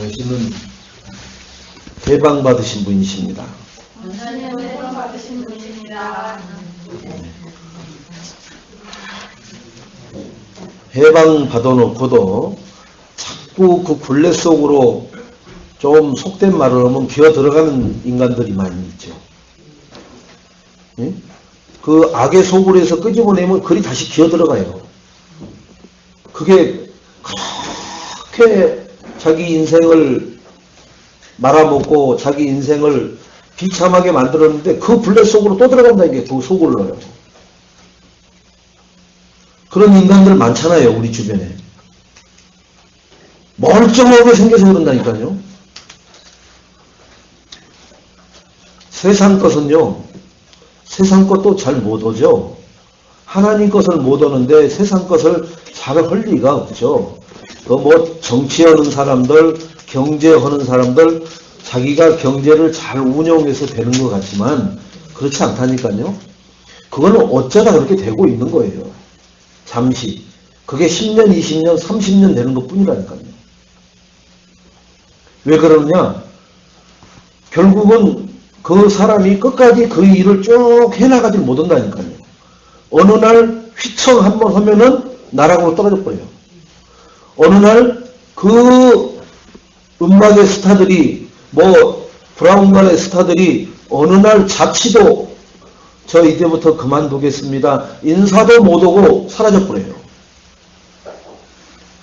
당신은 해방받으신 분이십니다. 원장님 해방받으신 분이십니다. 해방받아놓고도 자꾸 그 굴레 속으로 좀 속된 말을 하면 기어 들어가는 인간들이 많이 있죠. 예? 그 악의 소굴에서 끄집어내면 그리 다시 기어 들어가요. 그게 그렇게 자기 인생을 말아먹고 자기 인생을 비참하게 만들었는데 그 굴레 속으로 또 들어간다, 이게 그 속으로요. 그런 인간들 많잖아요, 우리 주변에. 멀쩡하게 생겨서 그런다니까요. 세상 것은요, 세상 것도 잘 못 오죠. 하나님 것을 못 오는데 세상 것을 잘 할 리가 없죠. 뭐 정치하는 사람들, 경제하는 사람들, 자기가 경제를 잘 운영해서 되는 것 같지만 그렇지 않다니까요. 그거는 어쩌다 그렇게 되고 있는 거예요. 잠시. 그게 10년, 20년, 30년 되는 것 뿐이라니까요. 왜 그러느냐? 결국은 그 사람이 끝까지 그 일을 쭉 해나가지 못한다니까요. 어느 날 휘청 한번 하면은 나락으로 떨어져 버려요. 어느 날 그 음악의 스타들이, 뭐 브라운관의 스타들이 어느 날 자취도 저 이제부터 그만두겠습니다, 인사도 못하고 사라져버려요.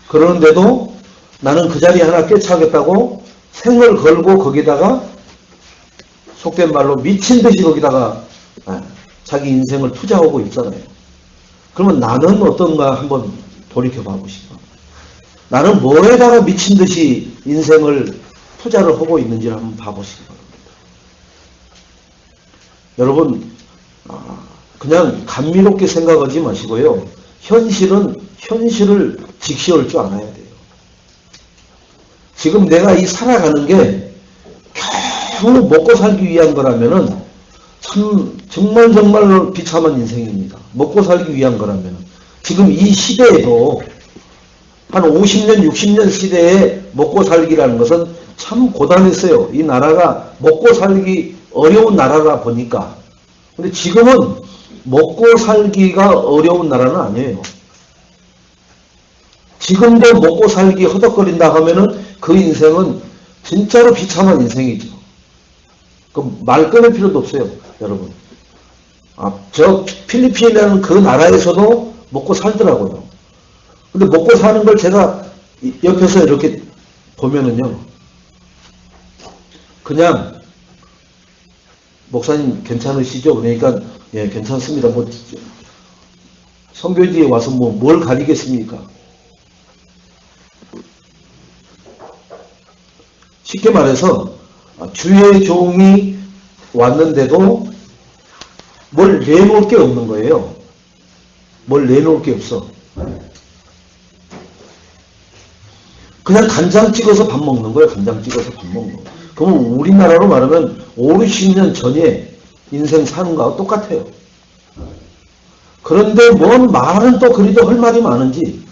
그러는데도 나는 그 자리에 하나 꿰차겠다고 생을 걸고 거기다가 속된 말로 미친 듯이 거기다가 자기 인생을 투자하고 있잖아요. 그러면 나는 어떤가 한번 돌이켜봐 보시고, 나는 뭐에다가 미친 듯이 인생을 투자를 하고 있는지를 한번 봐보시기 바랍니다. 여러분, 그냥 감미롭게 생각하지 마시고요. 현실을 직시할 줄 알아야 돼요. 지금 내가 이 살아가는 게 겨우 먹고 살기 위한 거라면은 참 정말 비참한 인생입니다. 먹고 살기 위한 거라면. 지금 이 시대에도 한 50년, 60년 시대에 먹고 살기라는 것은 참 고단했어요. 이 나라가 먹고 살기 어려운 나라라 보니까. 근데 지금은 먹고 살기가 어려운 나라는 아니에요. 지금도 먹고 살기 허덕거린다 하면은 그 인생은 진짜로 비참한 인생이죠. 그 말 끊을 필요도 없어요, 여러분. 저 필리핀이라는 그 나라에서도 먹고 살더라고요. 근데 먹고 사는 걸 제가 옆에서 이렇게 보면은요, 그냥 목사님 괜찮으시죠? 그러니까 예, 괜찮습니다. 뭐 선교지에 와서 뭘 가리겠습니까? 쉽게 말해서 주의 종이 왔는데도 뭘 내놓을 게 없는 거예요. 뭘 내놓을 게 없어. 그냥 간장 찍어서 밥 먹는 거예요. 간장 찍어서 밥 먹는 거. 그러면 우리나라로 말하면 5, 60년 전에 인생 사는 거하고 똑같아요. 그런데 뭔 말은 또 그리도 할 말이 많은지.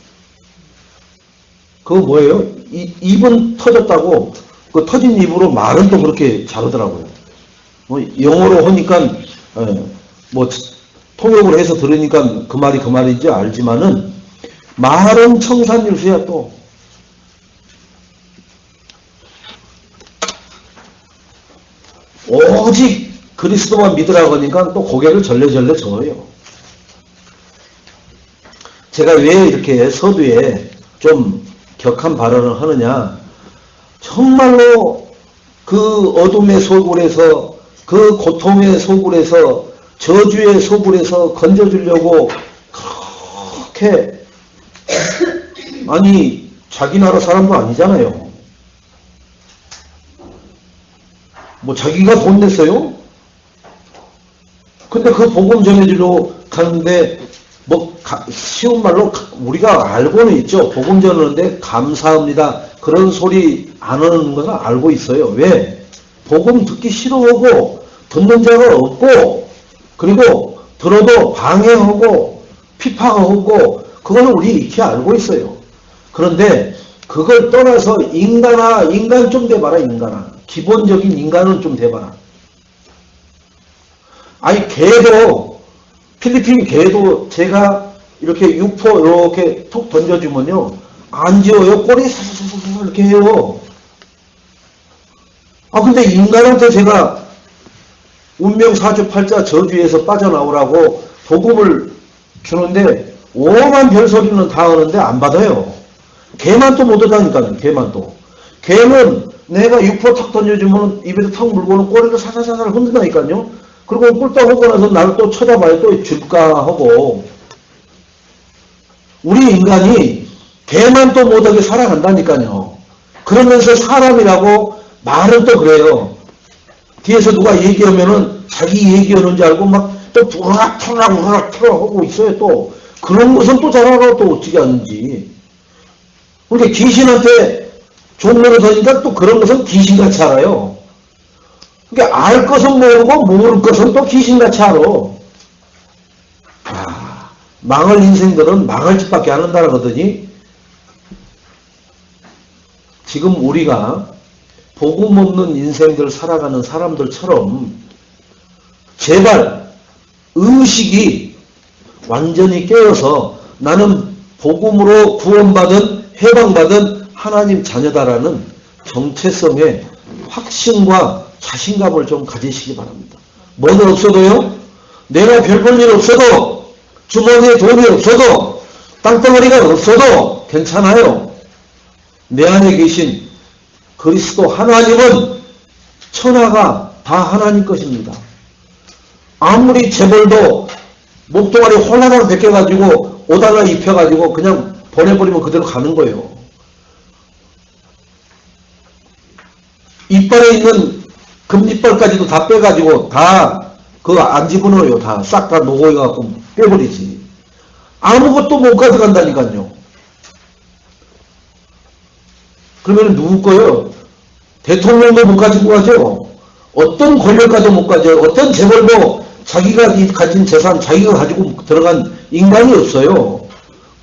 그거 뭐예요? 입은 터졌다고 그 터진 입으로 말은 또 그렇게 잘하더라고요. 영어로 하니까 뭐 통역을 해서 들으니까 그 말이 그 말인지 알지만은 말은 청산유수야. 또 오직 그리스도만 믿으라고 하니까 또 고개를 절레절레 저어요. 제가 왜 이렇게 서두에 좀 격한 발언을 하느냐, 정말로 그 어둠의 소굴에서, 그 고통의 소굴에서, 저주의 소굴에서 건져주려고 그렇게, 아니 자기 나라 사람도 아니잖아요. 뭐 자기가 돈 냈어요? 근데 그 복음 전해주러 가는데 뭐 쉬운 말로 우리가 알고는 있죠. 복음 전하는데 감사합니다, 그런 소리 안 하는 건 알고 있어요. 왜? 복음 듣기 싫어하고 듣는 자가 없고, 그리고 들어도 방해하고 피파하고, 그거는 우리 익히 알고 있어요. 그런데 그걸 떠나서 인간 좀 돼봐라, 인간아. 기본적인 인간은 좀 돼봐라. 아니, 개도, 필리핀 개도 제가 이렇게 육포 이렇게 톡 던져주면요. 안 지워요. 꼬리 사사사사 이렇게 해요. 아, 근데 인간한테 제가 운명 사주팔자 저주에서 빠져나오라고 복음을 주는데 오만 별소리는 다 하는데 안 받아요. 개만 또 못 하다니까요. 개만 또. 개는 내가 육포 턱 던져주면 입에서 턱 물고는 꼬리를 사사사사 흔든다니까요. 그리고 꿀떡 하고 나서 나를 또 쳐다봐요. 또 줄까 하고. 우리 인간이 개만 또 못하게 살아간다니까요. 그러면서 사람이라고 말은 또 그래요. 뒤에서 누가 얘기하면은 자기 얘기하는 줄 알고 막 또 우락투락 하고 있어요. 또 그런 것은 또 잘 알아. 또 어찌게 하는지. 그러니까 귀신한테 종로를 다니까 또 그런 것은 귀신같이 알아요. 그러니까 알 것은 모르고 모를 것은 또 귀신같이 알아. 아, 망할 인생들은 망할 짓밖에 안 한다는 거더니 지금 우리가 복음 없는 인생들 살아가는 사람들처럼 제발 의식이 완전히 깨어서 나는 복음으로 구원받은 해방받은 하나님 자녀다라는 정체성의 확신과 자신감을 좀 가지시기 바랍니다. 뭐는 없어도요. 내가 별 볼 일 없어도 주머니에 돈이 없어도 땅덩어리가 없어도 괜찮아요. 내 안에 계신 그리스도 하나님은 천하가 다 하나님 것입니다. 아무리 재벌도 목동아리 홀라당 벗겨가지고 옷 하나 입혀가지고 그냥 보내버리면 그대로 가는 거예요. 이빨에 있는 금이빨까지도 다 빼가지고 다 그거 안 집어넣어요. 다 싹 다 노고해갖고 빼버리지. 아무것도 못 가져간다니까요. 그러면 누구 거요? 대통령도 못 가지고 가죠. 어떤 권력가도 못 가져요. 어떤 재벌도 자기가 가진 재산 자기가 가지고 들어간 인간이 없어요.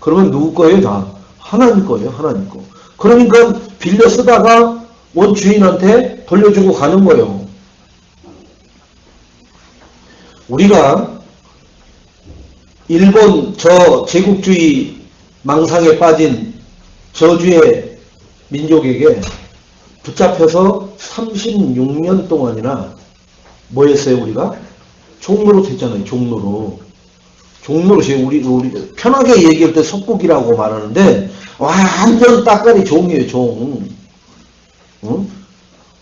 그러면 누구 거예요? 다 하나님 거예요. 하나님 거. 그러니까 빌려 쓰다가 원주인한테 돌려주고 가는 거예요. 우리가 일본 저 제국주의 망상에 빠진 저주의 민족에게 붙잡혀서 36년 동안이나 뭐 했어요, 우리가? 종로로 됐잖아요, 종로로. 종로로, 우리 편하게 얘기할 때 속국이라고 말하는데, 완전 따까리 종이에요, 종. 응?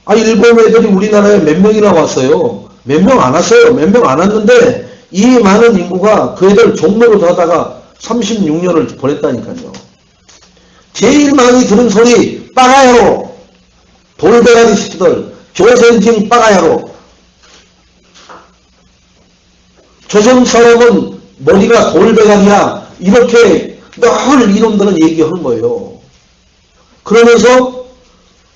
아, 일본 애들이 우리나라에 몇 명이나 왔어요? 몇 명 안 왔어요. 몇 명 안 왔는데, 이 많은 인구가 그 애들 종로로 하다가 36년을 보냈다니까요. 제일 많이 들은 소리, 빠가야로. 돌배가리 시키들, 조선징 빠가야로. 조선 사람은 머리가 돌배가리야. 이렇게 늘 이놈들은 얘기하는 거예요. 그러면서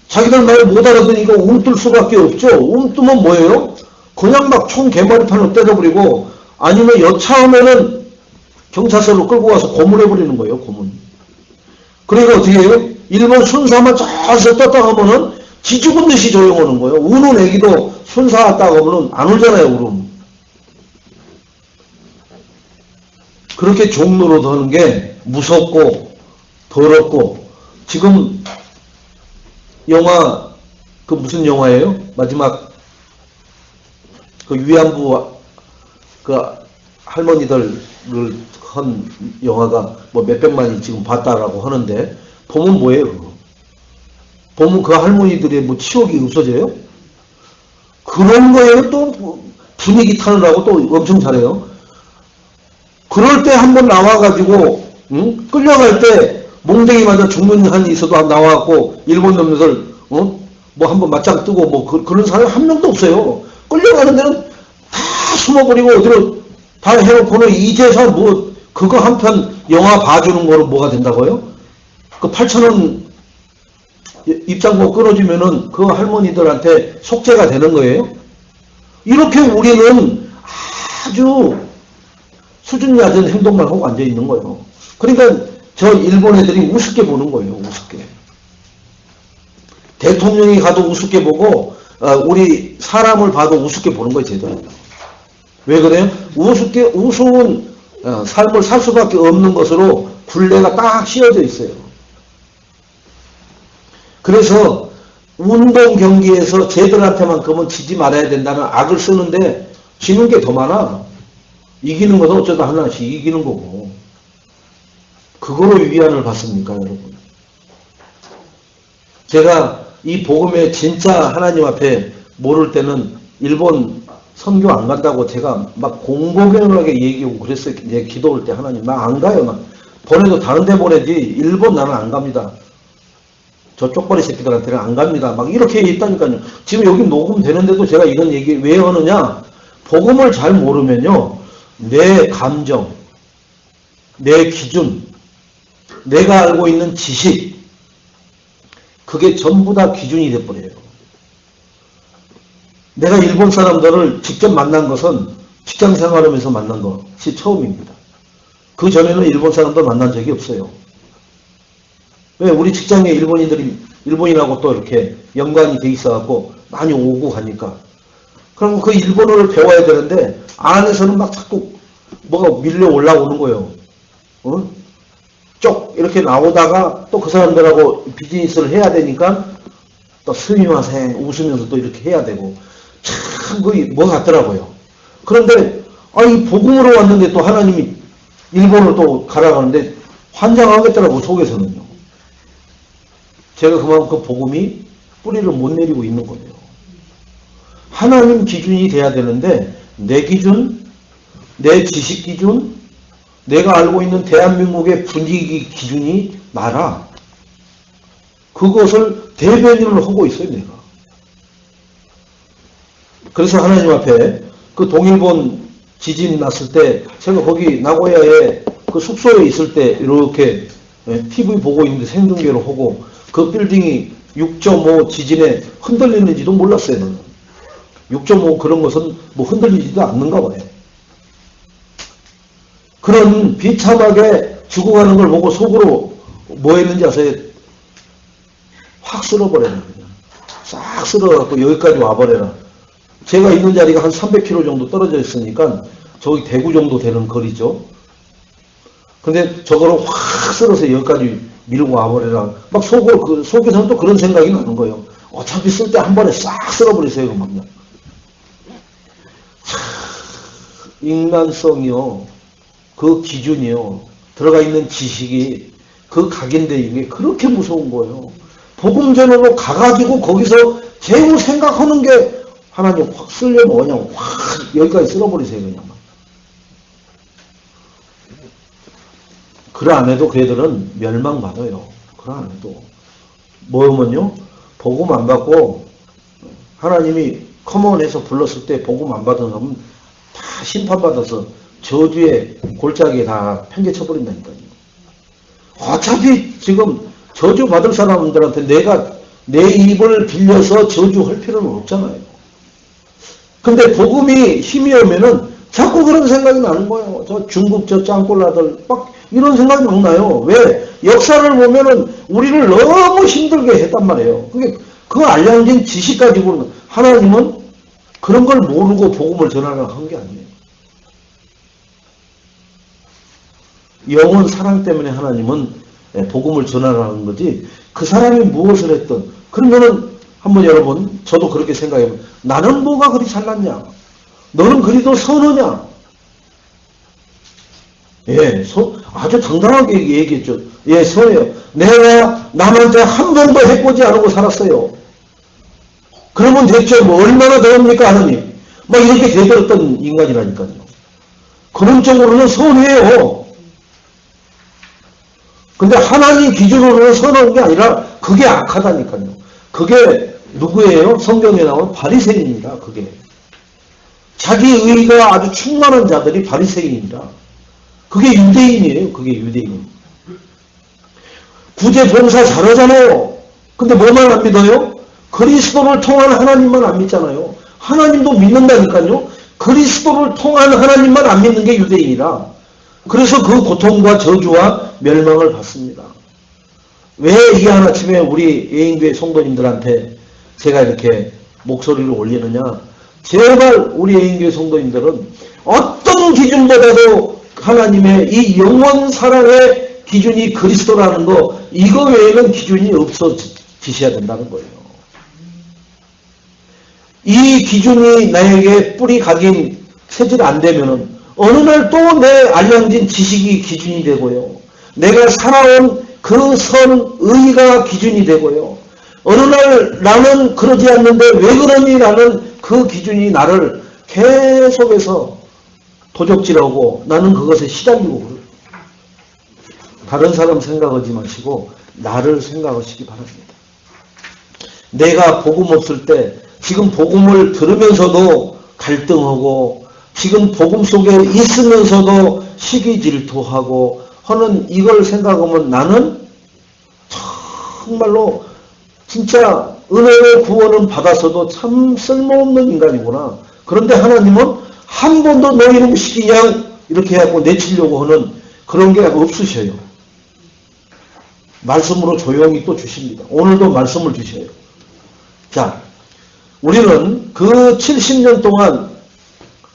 자기들 말 못 알아듣으니까 움뜰 수밖에 없죠. 움뜨면 뭐예요? 그냥 막 총 개머리판으로 때려버리고 아니면 여차하면은 경찰서로 끌고 가서 고문해버리는 거예요. 고문. 그러니까 어떻게 해요? 일본 순사만 쫙 떴다 하면은 지 죽은 듯이 조용하는 거예요. 우는 애기도 순사 왔다 하면은 안 울잖아요. 울음. 그렇게 종로로 더는 게 무섭고 더럽고 지금 영화 그 무슨 영화예요? 마지막 그 위안부 그 할머니들을 한 영화가 뭐 몇백만이 지금 봤다라고 하는데 보면 뭐예요? 그거? 보면 그 할머니들의 뭐 치욕이 없어져요? 그런 거예요. 또 분위기 타느라고 또 엄청 잘해요. 그럴 때 한번 나와가지고 응? 끌려갈 때 몽댕이 맞아 죽는 한이 있어도 나와갖고 일본 놈들 뭐 한번 맞짱 뜨고 뭐 그런 사람이 한 명도 없어요. 끌려가는 데는 다 숨어버리고 어디로 다 해놓고는 이제서 뭐 그거 한 편 영화 봐주는 거로 뭐가 된다고요? 그 8,000원 입장료 끊어주면은 그 할머니들한테 속죄가 되는 거예요? 이렇게 우리는 아주 수준 낮은 행동만 하고 앉아있는 거예요. 그러니까 저 일본 애들이 우습게 보는 거예요. 우습게. 대통령이 가도 우습게 보고 우리 사람을 봐도 우습게 보는 거예요. 제대로. 왜 그래요? 우스운 삶을 살 수밖에 없는 것으로 굴레가 딱 씌워져 있어요. 그래서 운동 경기에서 쟤들한테만큼은 지지 말아야 된다는 악을 쓰는데 지는 게 더 많아. 이기는 것은 어쩌다 하나씩 이기는 거고. 그거로 위안을 받습니까, 여러분? 제가 이 복음에 진짜 하나님 앞에 모를 때는 일본 선교 안 간다고 제가 막 공공연하게 얘기하고 그랬어요. 내 기도할 때 하나님 나 안 가요. 나 보내도 다른 데 보내지 일본 나는 안 갑니다. 저 쪽벌이 새끼들한테는 안 갑니다. 막 이렇게 얘기했다니까요. 지금 여기 녹음되는데도 제가 이런 얘기 왜 하느냐. 복음을 잘 모르면요. 내 감정, 내 기준, 내가 알고 있는 지식 그게 전부 다 기준이 돼버려요. 내가 일본 사람들을 직접 만난 것은 직장 생활하면서 만난 것이 처음입니다. 그 전에는 일본 사람들 만난 적이 없어요. 왜? 우리 직장에 일본인하고 또 이렇게 연관이 돼 있어갖고 많이 오고 가니까. 그럼 그 일본어를 배워야 되는데 안에서는 막 자꾸 뭐가 밀려 올라오는 거예요. 쪽 이렇게 나오다가 또 그 사람들하고 비즈니스를 해야 되니까 또 스미마셍 웃으면서 또 이렇게 해야 되고 참 그게 뭐 같더라고요. 그런데 이 복음으로 왔는데 또 하나님이 일본을 또 가라가는데 환장하겠더라고 속에서는요. 제가 그만큼 복음이 뿌리를 못 내리고 있는 거예요. 하나님 기준이 돼야 되는데 내 기준, 내 지식 기준, 내가 알고 있는 대한민국의 분위기 기준이 나라. 그것을 대변인을 하고 있어요, 내가. 그래서 하나님 앞에 그 동일본 지진 났을 때 제가 거기 나고야에 그 숙소에 있을 때 이렇게 TV 보고 있는데 생중계로 하고 그 빌딩이 6.5 지진에 흔들리는지도 몰랐어요. 저는. 6.5 그런 것은 뭐 흔들리지도 않는가 봐요. 그런 비참하게 죽어가는 걸 보고 속으로 뭐 했는지 아세요? 확 쓸어버려라. 그냥. 싹 쓸어갖고 여기까지 와버려라. 제가 있는 자리가 한 300km 정도 떨어져 있으니까 저기 대구 정도 되는 거리죠. 근데 저거를 확 쓸어서 여기까지 밀고 와버려라. 막 속으로, 속에서는 또 그런 생각이 나는 거예요. 어차피 쓸 때 한 번에 싹 쓸어버리세요. 그만요. 인간성이요. 그 기준이요. 들어가 있는 지식이 그 각인되는 게 그렇게 무서운 거예요. 복음 전으로 가가지고 거기서 제일 생각하는 게 하나님 확 쓰려면 그냥 확 여기까지 쓸어버리세요. 그냥. 그래 안 해도 그 애들은 멸망받아요. 그래 안 해도. 뭐면요? 복음 안 받고 하나님이 커먼에서 불렀을 때 복음 안 받은 사람은 다 심판받아서 저주의 골짜기에 다 편개쳐버린다니까요. 어차피 지금 저주 받을 사람들한테 내가 내 입을 빌려서 저주할 필요는 없잖아요. 근데 복음이 힘이 오면은 자꾸 그런 생각이 나는 거예요. 저 중국 저 짱꼴라들 막 이런 생각이 막 나요. 왜? 역사를 보면은 우리를 너무 힘들게 했단 말이에요. 그게 그 알량진 지식 가지고는 하나님은 그런 걸 모르고 복음을 전하려고 한 게 아니에요. 영원 사랑 때문에 하나님은 복음을 전하라는 거지 그 사람이 무엇을 했든 그러면은 한번 여러분 저도 그렇게 생각해보면 나는 뭐가 그리 잘났냐 너는 그리 더 선하냐 예, 아주 당당하게 얘기했죠. 예, 선해요. 내가 남한테 한 번도 해보지 않고 살았어요. 그러면 대체 뭐 얼마나 더합니까 하나님 막 이렇게 대들었던 인간이라니까요. 근원적으로는 선해요. 근데 하나님 기준으로는 선한 게 아니라 그게 악하다니까요. 그게 누구예요? 성경에 나온 바리새인입니다. 그게 자기 의가 아주 충만한 자들이 바리새인입니다. 그게 유대인이에요. 그게 유대인. 구제 봉사 잘하잖아요. 근데 뭐만 안 믿어요? 그리스도를 통한 하나님만 안 믿잖아요. 하나님도 믿는다니까요. 그리스도를 통한 하나님만 안 믿는 게 유대인이라. 그래서 그 고통과 저주와 멸망을 받습니다. 왜 이 하나쯤에 우리 예인교회 성도님들한테 제가 이렇게 목소리를 올리느냐. 제발 우리 예인교회 성도님들은 어떤 기준보다도 하나님의 이 영원 사랑의 기준이 그리스도라는 거, 이거 외에는 기준이 없어지셔야 된다는 거예요. 이 기준이 나에게 뿌리 각인 세질 안 되면은 어느 날 또 내 알량진 지식이 기준이 되고요. 내가 살아온 그 선의가 기준이 되고요. 어느 날 나는 그러지 않는데 왜 그러니 라는 그 기준이 나를 계속해서 도적질하고 나는 그것에 시달리고 그래요. 다른 사람 생각하지 마시고 나를 생각하시기 바랍니다. 내가 복음 없을 때 지금 복음을 들으면서도 갈등하고 지금 복음 속에 있으면서도 시기 질투하고 하는 이걸 생각하면 나는 정말로 진짜 은혜의 구원은 받았어도 참 쓸모없는 인간이구나. 그런데 하나님은 한 번도 너 이놈 시키냐 이렇게 해갖고 내치려고 하는 그런 게 없으셔요. 말씀으로 조용히 또 주십니다. 오늘도 말씀을 주셔요. 자, 우리는 그 70년 동안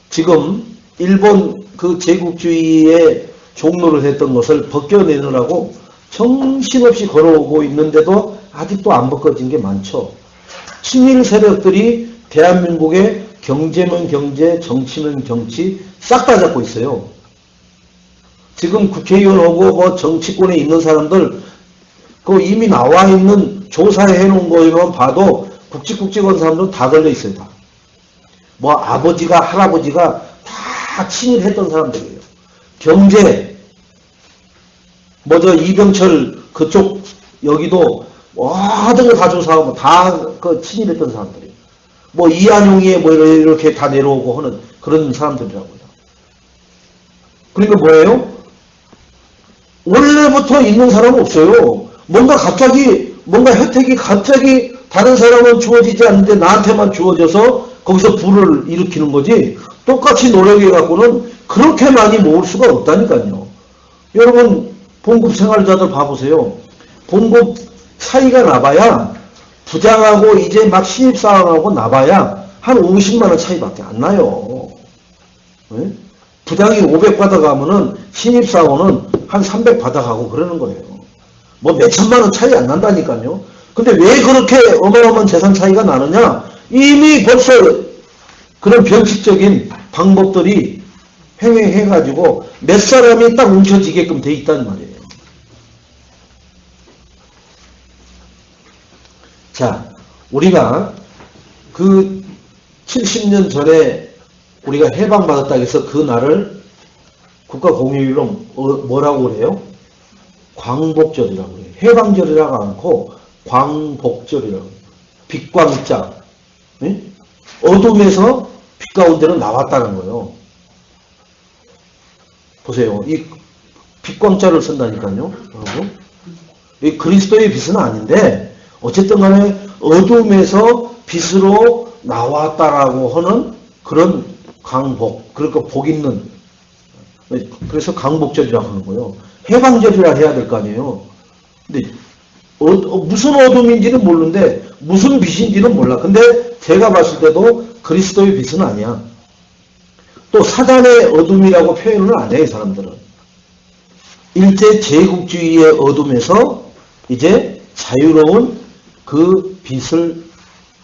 지금 일본 그 제국주의의 종로를 했던 것을 벗겨내느라고 정신없이 걸어오고 있는데도 아직도 안 벗겨진 게 많죠. 친일 세력들이 대한민국의 경제면 경제, 정치면 정치 싹 다 잡고 있어요. 지금 국회의원하고 뭐 정치권에 있는 사람들 그 이미 나와 있는 조사해 놓은 거만 봐도 굵직굵직한 사람들은 다 걸려 있어요. 다. 뭐 아버지가 할아버지가 다 친일했던 사람들이에요. 경제 뭐 저 이병철 그쪽 여기도 모든 거 다 조사하고 다 그 친일했던 사람들이에요. 뭐 이한용이 뭐 이렇게 다 내려오고 하는 그런 사람들이라고요. 그러니까 뭐예요? 원래부터 있는 사람은 없어요. 뭔가 갑자기 뭔가 혜택이 갑자기 다른 사람은 주어지지 않는데 나한테만 주어져서 거기서 부를 일으키는 거지, 똑같이 노력해갖고는 그렇게 많이 모을 수가 없다니까요. 여러분 봉급 생활자들 봐보세요. 봉급 차이가 나봐야 부장하고 이제 막 신입사원하고 나봐야 한 50만원 차이밖에 안 나요. 네? 부장이 500 받아가면은 신입사원은 한 300 받아가고 그러는 거예요. 뭐 몇천만원 차이 안 난다니까요. 근데 왜 그렇게 어마어마한 재산 차이가 나느냐? 이미 벌써 그런 변칙적인 방법들이 횡행해가지고 몇 사람이 딱 뭉쳐지게끔 돼 있단 말이에요. 자, 우리가 그 70년 전에 우리가 해방받았다 해서 그 날을 국가공휴일로 뭐라고 그래요? 광복절이라고 그래요. 해방절이라고 않고 광복절이라고 해요. 빛광자. 네? 어둠에서 빛 가운데로 나왔다는 거예요. 보세요. 이 빛광자를 쓴다니까요. 여러분. 이 그리스도의 빛은 아닌데 어쨌든 간에 어둠에서 빛으로 나왔다라고 하는 그런 광복. 그러니까 복 있는. 그래서 광복절이라고 하는 거예요. 해방절이라 해야 될 거 아니에요. 근데 무슨 어둠인지는 모르는데 무슨 빛인지는 몰라. 근데 제가 봤을 때도 그리스도의 빛은 아니야. 또 사단의 어둠이라고 표현을 안 해요. 이 사람들은. 일제 제국주의의 어둠에서 이제 자유로운 그 빛을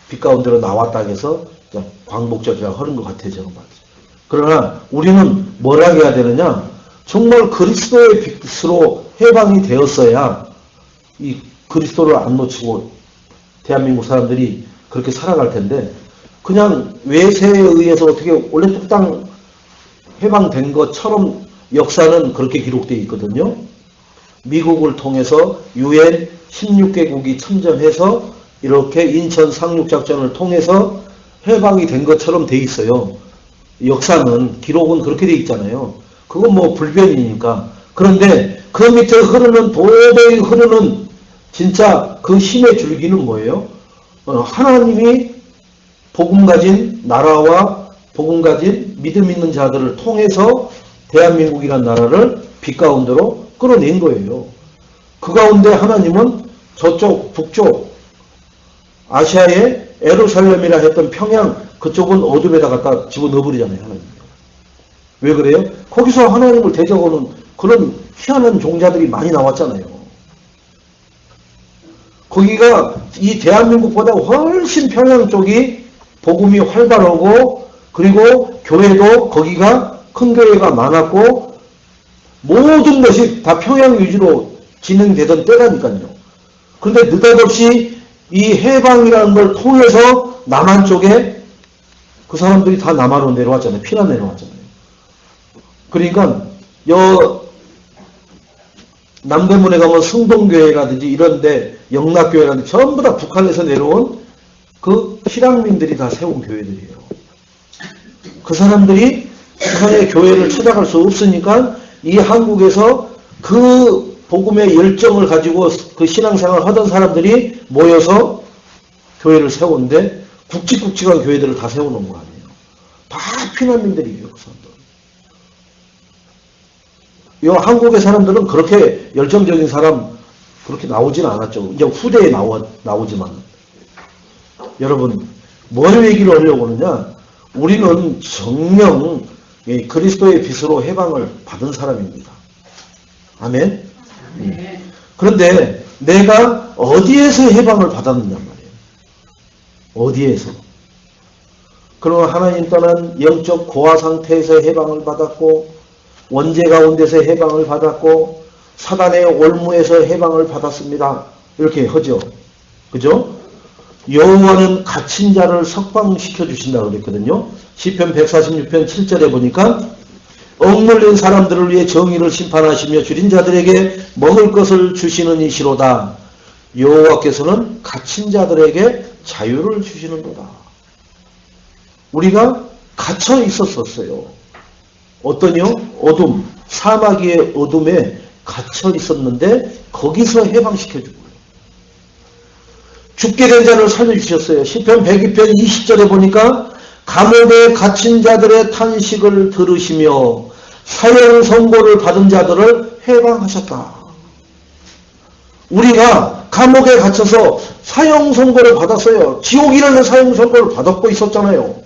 빛 가운데로 나왔다 해서 광복절이라고 하는 것 같아요. 제가 봤어요. 그러나 우리는 뭐라 해야 되느냐? 정말 그리스도의 빛으로 해방이 되었어야 이 그리스도를 안 놓치고 대한민국 사람들이 그렇게 살아갈 텐데, 그냥 외세에 의해서 어떻게 원래 뚝딱 해방된 것처럼 역사는 그렇게 기록되어 있거든요. 미국을 통해서 UN 16개국이 참전해서 이렇게 인천 상륙작전을 통해서 해방이 된 것처럼 돼 있어요. 역사는, 기록은 그렇게 돼 있잖아요. 그건 뭐 불변이니까. 그런데 그 밑에 흐르는, 도저히 흐르는 진짜 그 힘의 줄기는 뭐예요? 하나님이 복음 가진 나라와 복음 가진 믿음 있는 자들을 통해서 대한민국이라는 나라를 빛 가운데로 끌어낸 거예요. 그 가운데 하나님은 저쪽 북쪽 아시아의 에루살렘이라 했던 평양 그쪽은 어둠에다 갖다 집어넣어버리잖아요. 하나님. 왜 그래요? 거기서 하나님을 대적하는 그런 희한한 종자들이 많이 나왔잖아요. 거기가 이 대한민국보다 훨씬 평양 쪽이 복음이 활발하고 그리고 교회도 거기가 큰 교회가 많았고 모든 것이 다 평양 위주로 진행되던 때라니까요. 그런데 느닷없이 이 해방이라는 걸 통해서 남한 쪽에 그 사람들이 다 남한으로 내려왔잖아요. 피난 내려왔잖아요. 그러니까 남대문에 가면 승동교회라든지 이런데 영락교회라든지 전부 다 북한에서 내려온 그 실향민들이 다 세운 교회들이에요. 그 사람들이 북한의 교회를 찾아갈 수 없으니까 이 한국에서 그 복음의 열정을 가지고 그 신앙생활을 하던 사람들이 모여서 교회를 세우는데 굵직굵직한 교회들을 다 세우는 거 아니에요. 다 피난민들이에요. 그 사람들. 이 한국의 사람들은 그렇게 열정적인 사람 그렇게 나오진 않았죠. 이제 후대에 나오지만 여러분 뭘 얘기를 하려고 하느냐, 우리는 정령 그리스도의 빛으로 해방을 받은 사람입니다. 아멘. 그런데 내가 어디에서 해방을 받았느냐 말이에요. 어디에서? 그러면 하나님 떠난 영적 고아 상태에서 해방을 받았고, 원죄 가운데서 해방을 받았고, 사단의 올무에서 해방을 받았습니다. 이렇게 하죠. 그죠? 여호와는 갇힌 자를 석방시켜 주신다고 그랬거든요. 시편 146편 7절에 보니까 억눌린 사람들을 위해 정의를 심판하시며 줄인 자들에게 먹을 것을 주시는 이시로다. 여호와께서는 갇힌 자들에게 자유를 주시는도다. 우리가 갇혀 있었어요. 어떠냐? 어둠, 사마귀의 어둠에 갇혀 있었는데 거기서 해방시켜주고요. 죽게 된 자를 살려주셨어요. 시편 102편 20절에 보니까 감옥에 갇힌 자들의 탄식을 들으시며 사형 선고를 받은 자들을 해방하셨다. 우리가 감옥에 갇혀서 사형 선고를 받았어요. 지옥이라는 사형 선고를 받았고 있었잖아요.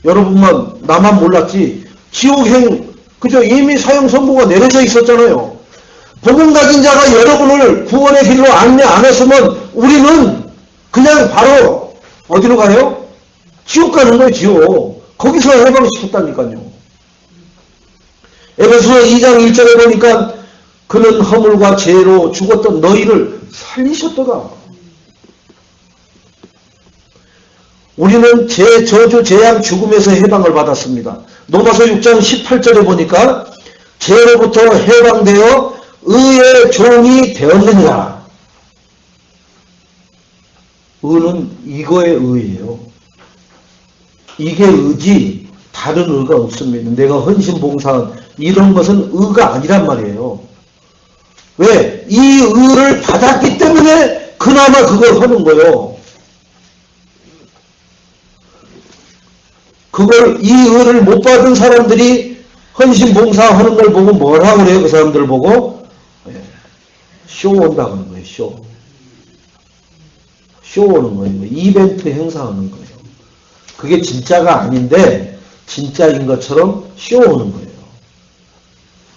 여러분만 나만 몰랐지 지옥행 그저 이미 사형 선고가 내려져 있었잖아요. 복음 가진 자가 여러분을 구원의 길로 안내 안 했으면 우리는 그냥 바로 어디로 가요? 지옥 가는 거예요. 지옥. 거기서 해방시켰다니까요. 에베소서 2장 1절에 보니까 그는 허물과 죄로 죽었던 너희를 살리셨도다. 우리는 죄, 저주, 재앙, 죽음에서 해방을 받았습니다. 로마서 6장 18절에 보니까 죄로부터 해방되어 의의 종이 되었느니라. 의는 이거의 의예요. 이게 의지 다른 의가 없습니다. 내가 헌신봉사한 이런 것은 의가 아니란 말이에요. 왜? 이 의를 받았기 때문에 그나마 그걸 하는 거예요. 그걸 이 의를 못 받은 사람들이 헌신봉사하는 걸 보고 뭐라고 그래요? 그 사람들 보고 쇼 온다고 하는 거예요. 쇼 오는 거예요. 이벤트 행사하는 거예요. 그게 진짜가 아닌데 진짜인 것처럼 쇼 오는 거예요.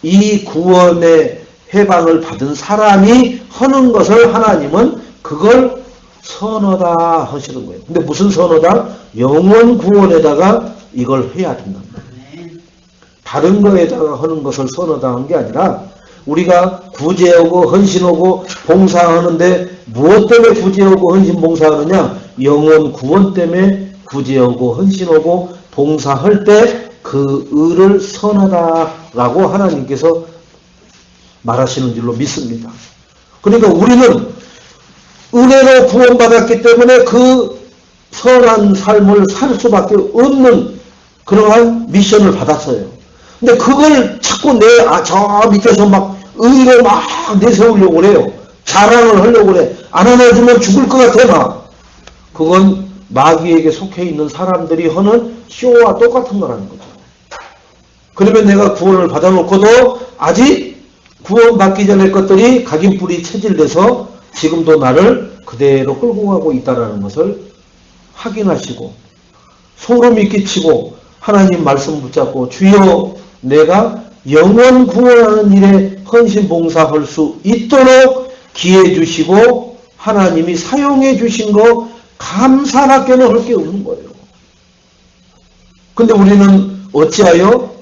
이 구원의 해방을 받은 사람이 하는 것을 하나님은 그걸 선어다 하시는 거예요. 근데 무슨 선어다? 영원 구원에다가 이걸 해야 된단 말이에요. 다른 거에다가 하는 것을 선어다 한 게 아니라 우리가 구제하고 헌신하고 봉사하는데 무엇 때문에 구제하고 헌신 봉사하느냐? 영원 구원 때문에 구제하고 헌신하고 봉사할 때 그 의를 선하다라고 하나님께서 말하시는 줄로 믿습니다. 그러니까 우리는 은혜로 구원받았기 때문에 그 선한 삶을 살 수밖에 없는 그러한 미션을 받았어요. 근데 그걸 자꾸 저 밑에서 막 의로 막 내세우려고 그래요. 자랑을 하려고 그래. 안 안아주면 죽을 것 같아 막. 그건 마귀에게 속해 있는 사람들이 하는 쇼와 똑같은 거라는 거죠. 그러면 내가 구원을 받아놓고도 아직 구원받기 전의 것들이 각인뿔이 체질돼서 지금도 나를 그대로 끌고 가고 있다는 것을 확인하시고 소름이 끼치고 하나님 말씀 붙잡고 주여 내가 영원 구원하는 일에 헌신봉사할 수 있도록 기회 주시고 하나님이 사용해 주신 거 감사하게는 할 게 없는 거예요. 근데 우리는 어찌하여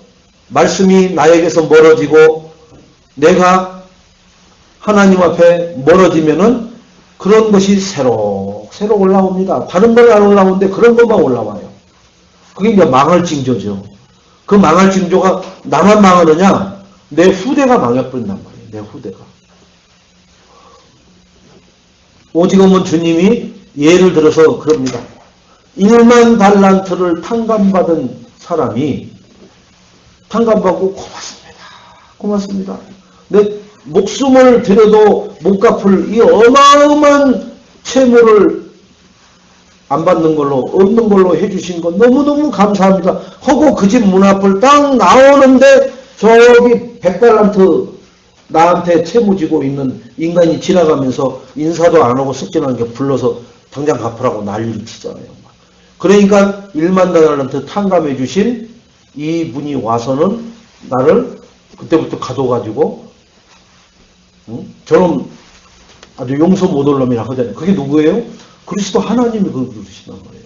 말씀이 나에게서 멀어지고 내가 하나님 앞에 멀어지면은 그런 것이 새록 올라옵니다. 다른 건 안 올라오는데 그런 것만 올라와요. 그게 이제 망할 징조죠. 그 망할 징조가 나만 망하느냐? 내 후대가 망해버린단 말이에요. 내 후대가. 오직하면 주님이 예를 들어서 그럽니다. 1만 달란트를 탕감받은 사람이 탕감받고 고맙습니다. 내 목숨을 들여도 못 갚을 이 어마어마한 채무를 안 받는 걸로 없는 걸로 해주신 건 너무너무 감사합니다. 하고 그 집 문 앞을 딱 나오는데 저기 100달란트 나한테 채무 지고 있는 인간이 지나가면서 인사도 안 하고 썩지는 않게 불러서 당장 갚으라고 난리를 치잖아요. 그러니까 1만 달란트 탕감해 주신 이 분이 와서는 나를 그때부터 가둬가지고 저놈 아주 용서 못할 놈이라 하잖아요. 그게 누구예요? 그리스도 하나님이 그걸 부르신단 말이에요.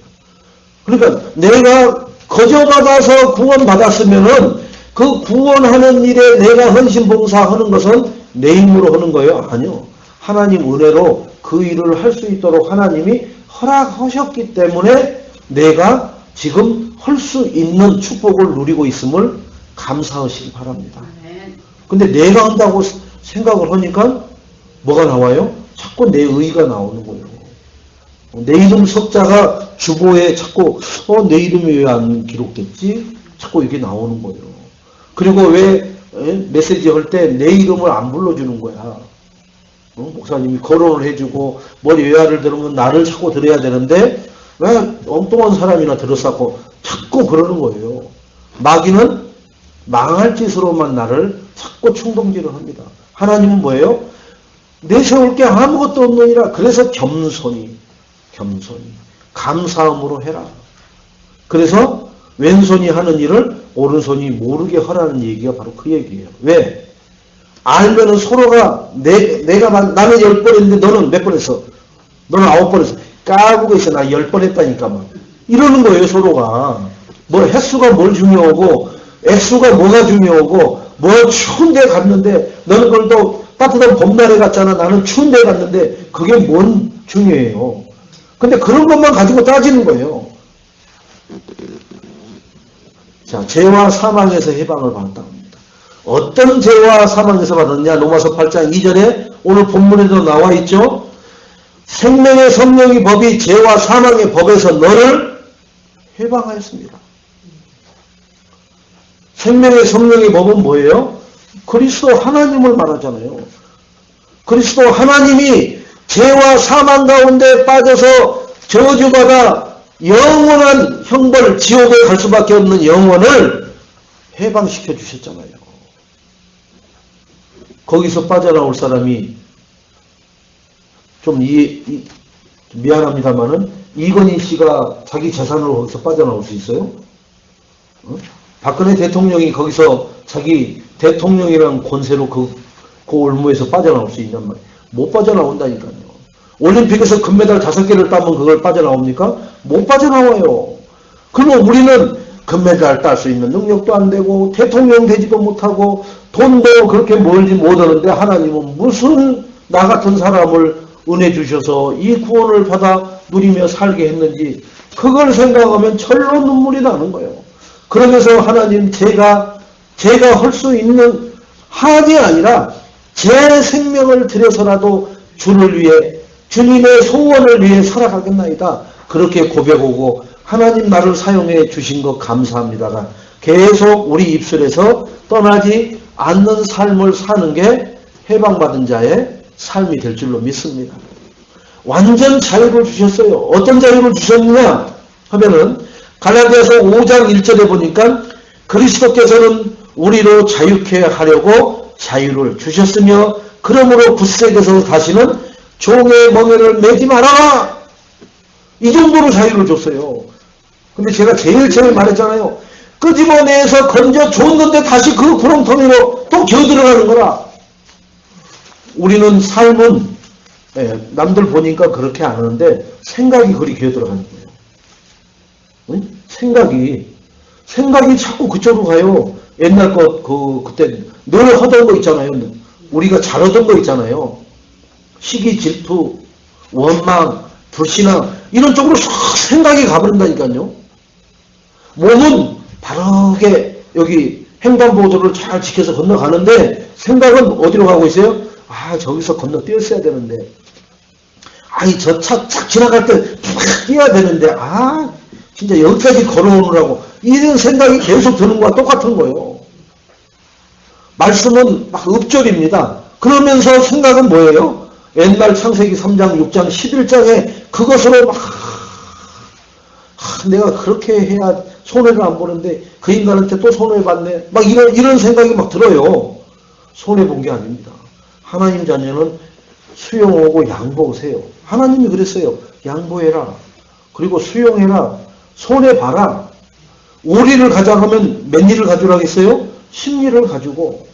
그러니까 내가 거저받아서 구원받았으면은 그 구원하는 일에 내가 헌신봉사하는 것은 내 힘으로 하는 거예요? 아니요. 하나님 은혜로 그 일을 할 수 있도록 하나님이 허락하셨기 때문에 내가 지금 할 수 있는 축복을 누리고 있음을 감사하시기 바랍니다. 근데 내가 한다고 생각을 하니까 뭐가 나와요? 자꾸 내 의가 나오는 거예요. 내 이름 석자가 주보에 자꾸 내 이름이 왜 안 기록됐지? 자꾸 이게 나오는 거예요. 그리고 왜 메시지 할 때 내 이름을 안 불러주는 거야. 목사님이 거론을 해주고 머리 외화를 들으면 나를 자꾸 들어야 되는데 왜 엉뚱한 사람이나 들었었고 자꾸 그러는 거예요. 마귀는 망할 짓으로만 나를 자꾸 충동질을 합니다. 하나님은 뭐예요? 내세울 게 아무것도 없느니라. 그래서 겸손히 감사함으로 해라. 그래서 왼손이 하는 일을 오른손이 모르게 하라는 얘기가 바로 그 얘기예요. 왜? 알면은 서로가 나는 10번 했는데 너는 몇 번 했어? 너는 9번 했어. 까부고 있어. 나 10번 했다니까 막. 이러는 거예요, 서로가. 뭐 횟수가 뭘 중요하고 액수가 뭐가 중요하고 뭐 추운 데 갔는데 너는 그걸 또 따뜻한 봄날에 갔잖아. 나는 추운 데 갔는데 그게 뭔 중요해요. 근데 그런 것만 가지고 따지는 거예요. 자, 죄와 사망에서 해방을 받았다 합니다. 어떤 죄와 사망에서 받았냐? 로마서 8장 2절에 오늘 본문에도 나와 있죠. 생명의 성령의 법이 죄와 사망의 법에서 너를 해방하였습니다. 생명의 성령의 법은 뭐예요? 그리스도 하나님을 말하잖아요. 그리스도 하나님이 죄와 사망 가운데 빠져서 저주받아 영원한 형벌, 지옥에 갈 수밖에 없는 영혼을 해방시켜 주셨잖아요. 거기서 빠져나올 사람이 좀 미안합니다만은 이건희 씨가 자기 재산으로 거기서 빠져나올 수 있어요? 박근혜 대통령이 거기서 자기 대통령이라는 권세로 그 올무에서 빠져나올 수 있냔 말이에요. 못 빠져나온다니까요. 올림픽에서 금메달 5개를 따면 그걸 빠져나옵니까? 못 빠져나와요. 그러면 우리는 금메달 딸 수 있는 능력도 안 되고 대통령 되지도 못하고 돈도 그렇게 멀지 못하는데 하나님은 무슨 나 같은 사람을 은혜 주셔서 이 구원을 받아 누리며 살게 했는지 그걸 생각하면 철로 눈물이 나는 거예요. 그러면서 하나님 제가 할 수 있는 한이 아니라 제 생명을 들여서라도 주를 위해 주님의 소원을 위해 살아가겠나이다. 그렇게 고백하고 하나님 나를 사용해 주신 것 감사합니다가 계속 우리 입술에서 떠나지 않는 삶을 사는 게 해방받은 자의 삶이 될 줄로 믿습니다. 완전 자유를 주셨어요. 어떤 자유를 주셨느냐 하면은 갈라디아서 5장 1절에 보니까 그리스도께서는 우리로 자유케 하려고 자유를 주셨으며 그러므로 굳세게서 다시는 종의 멍에를 매지 마라. 이 정도로 자유를 줬어요. 근데 제가 제일 처음에 말했잖아요. 끄집어내서 건져 줬는데 다시 그 구렁텅이로 또 기어들어가는 거라. 우리는 삶은 남들 보니까 그렇게 안 하는데 생각이 그리 기어들어가는 거예요. 응? 생각이 자꾸 그쪽으로 가요. 옛날 그때 늘 하던 거 있잖아요. 우리가 잘하던 거 있잖아요. 시기, 질투, 원망, 불신앙 이런 쪽으로 싹 생각이 가버린다니까요. 몸은 바르게 여기 횡단보도를 잘 지켜서 건너가는데 생각은 어디로 가고 있어요? 아, 저기서 건너뛰었어야 되는데, 아니 저 차 착 지나갈 때 뛰어야 되는데, 아 진짜 여기까지 걸어오느라고 이런 생각이 계속 드는 거와 똑같은 거예요. 말씀은 막 읍절입니다. 그러면서 생각은 뭐예요? 옛날 창세기 3장, 6장, 11장에 그것으로 막 내가 그렇게 해야 손해를 안 보는데 그 인간한테 또 손해받네. 막 이런 생각이 막 들어요. 손해본 게 아닙니다. 하나님 자녀는 수용하고 양보하세요. 하나님이 그랬어요. 양보해라. 그리고 수용해라. 손해봐라. 오리를 가져가면 몇 리를 가져가겠어요? 10리를 가지고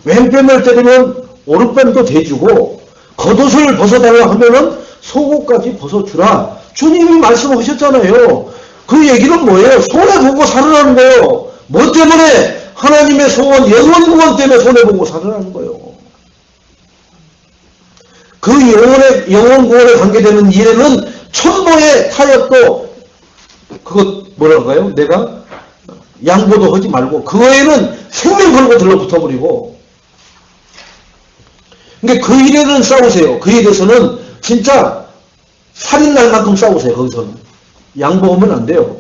왼뺨을 때리면 오른뺨도 대주고 겉옷을 벗어달라 하면은 속옷까지 벗어주라. 주님이 말씀하셨잖아요. 그 얘기는 뭐예요? 손해보고 살으라는 거예요. 뭐 때문에? 하나님의 소원, 영원 구원 때문에 손해보고 살으라는 거예요. 그 영원 구원에 관계되는 일에는 천모의 타협도 그것 뭐랄까요? 내가 양보도 하지 말고 그거에는 생명 걸고 들러붙어버리고 그러니까 그 일에는 싸우세요. 그 일에서는 진짜 살인 날 만큼 싸우세요. 거기서는 양보하면 안 돼요.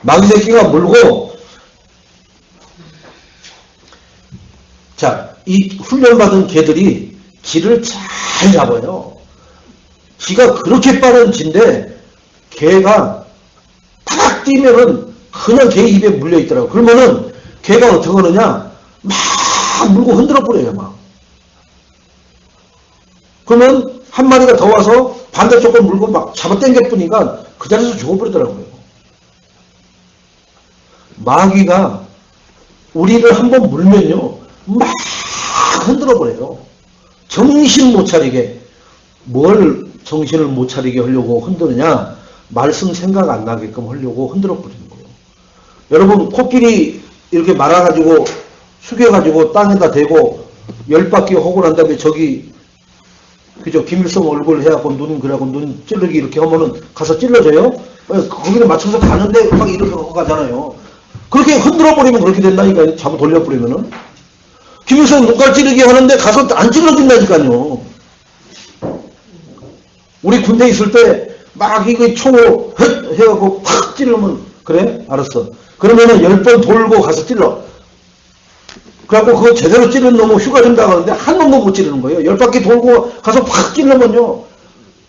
마귀 새끼가 물고 자, 이 훈련받은 개들이 쥐를 잘 잡아요. 쥐가 그렇게 빠른 쥐인데 개가 탁 뛰면은 그냥 개 입에 물려 있더라고. 그러면은 개가 어떻게 하느냐? 막 물고 흔들어 버려요, 막. 그러면 한 마리가 더 와서 반대쪽을 물고 막 잡아 당겨 뿌니까 그 자리에서 죽어버리더라고요. 마귀가 우리를 한번 물면요, 막 흔들어 버려요. 정신 못 차리게. 뭘 정신을 못 차리게 하려고 흔드느냐? 말씀 생각 안 나게끔 하려고 흔들어 버리는 거예요. 여러분, 코끼리 이렇게 말아가지고 숙여가지고 땅에다 대고 10바퀴 하고 난 다음에 저기 그죠? 김일성 얼굴 해갖고 눈 그래갖고 눈 찌르기 이렇게 하면은 가서 찔러져요? 거기를 맞춰서 가는데 막 이렇게 하고 가잖아요. 그렇게 흔들어 버리면 그렇게 된다니까요. 잡아 돌려버리면은. 김일성 눈깔 찌르기 하는데 가서 안 찔러진다니까요. 우리 군대 있을 때 막 이거 총으로 해갖고 팍 찌르면 그래? 알았어. 그러면은 10번 돌고 가서 찔러. 그래갖고 그거 제대로 찌르는 놈은 휴가 준다 가는데 한 놈도 못 찌르는 거예요. 10바퀴 돌고 가서 팍 찔르면요,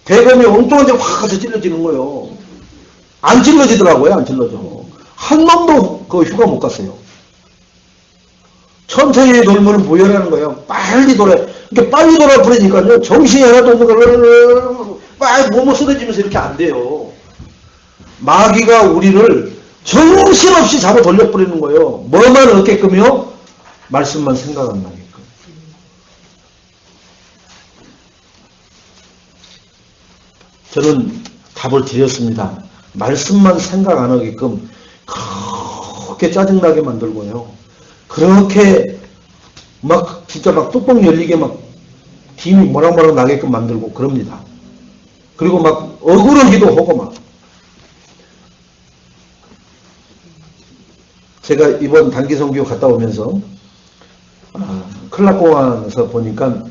대검이 엉뚱한 데 확 가서 찔러지는 거예요. 안 찔러지더라고요. 안 찔러져. 한 놈도 그 휴가 못 갔어요. 천천히 돌면 무효라는 거예요. 빨리 돌아. 그러니까 빨리 돌아버리니까요, 정신이 하나도 없는 걸 빨리 몸을 쓰러지면서 이렇게 안 돼요. 마귀가 우리를 정신없이 잡아 돌려버리는 거예요. 뭐만 얻게끔요? 말씀만 생각 안 나게끔. 저는 답을 드렸습니다. 말씀만 생각 안 하게끔 그렇게 짜증나게 만들고요. 그렇게 막 진짜 막 뚜껑 열리게 막 김이 모락모락 나게끔 만들고 그럽니다. 그리고 막 억울하기도 하고 막. 제가 이번 단기 선교 갔다 오면서 클락공항에서 보니까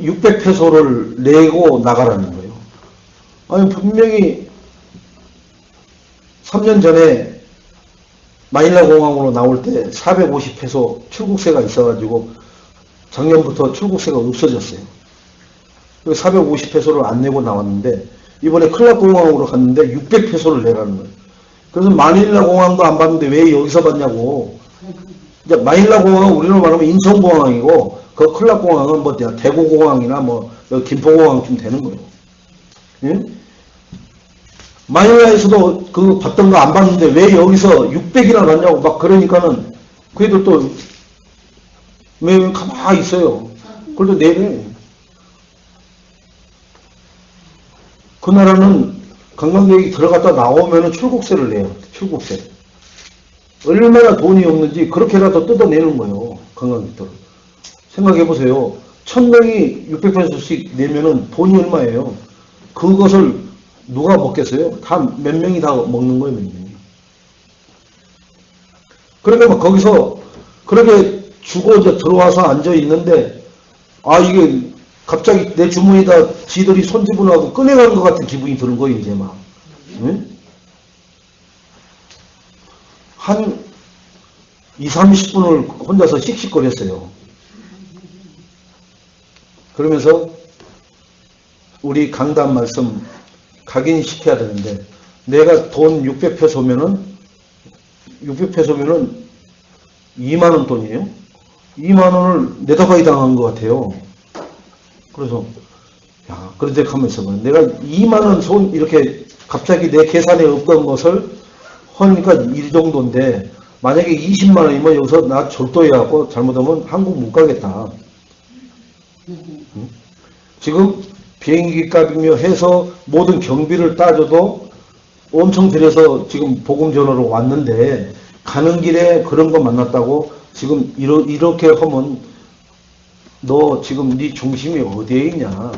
600페소를 내고 나가라는 거예요. 아니 분명히 3년 전에 마닐라 공항으로 나올 때 450페소 출국세가 있어가지고 작년부터 출국세가 없어졌어요. 450페소를 안 내고 나왔는데 이번에 클락 공항으로 갔는데 600페소를 내라는 거예요. 그래서 마닐라 공항도 안 봤는데 왜 여기서 봤냐고. 이제 마닐라 공항은 우리로 말하면 인천공항이고, 그 클락 공항은 뭐 대구공항이나 뭐 김포공항쯤 되는 거예요. 예? 마닐라에서도 그 봤던 거 안 봤는데 왜 여기서 600이나 갔냐고 막 그러니까는 그래도 또 왜 가만히 있어요. 그래도 내래. 그 나라는 관광객이 들어갔다 나오면은 출국세를 내요. 출국세. 얼마나 돈이 없는지 그렇게라도 뜯어내는 거예요. 관광객들. 생각해보세요. 1000명이 600페소씩 내면은 돈이 얼마예요? 그것을 누가 먹겠어요? 다 몇 명이 다 먹는 거예요, 몇 명이. 그러니까 막 거기서 그렇게 주고 이제 들어와서 앉아 있는데, 아, 이게 갑자기 내 주머니다 지들이 손지분하고 꺼내간 것 같은 기분이 드는 거예요, 이제 막. 응? 한 20, 30분을 혼자서 씩씩거렸어요. 그러면서 우리 강단 말씀 각인시켜야 되는데, 내가 돈 600페소면은 2만원 돈이에요. 2만원을 내다가이 당한 것 같아요. 그래서 야, 그런데 가만있어 봐. 내가 2만원 이렇게 갑자기 내 계산에 없던 것을 하니까 이 정도인데, 만약에 20만원이면 여기서 나 절도해갖고 잘못하면 한국 못 가겠다. 응? 지금 비행기 값이며 해서 모든 경비를 따져도 엄청 들여서 지금 보금 전화로 왔는데, 가는 길에 그런 거 만났다고 지금 이렇게 하면 너 지금 네 중심이 어디에 있냐?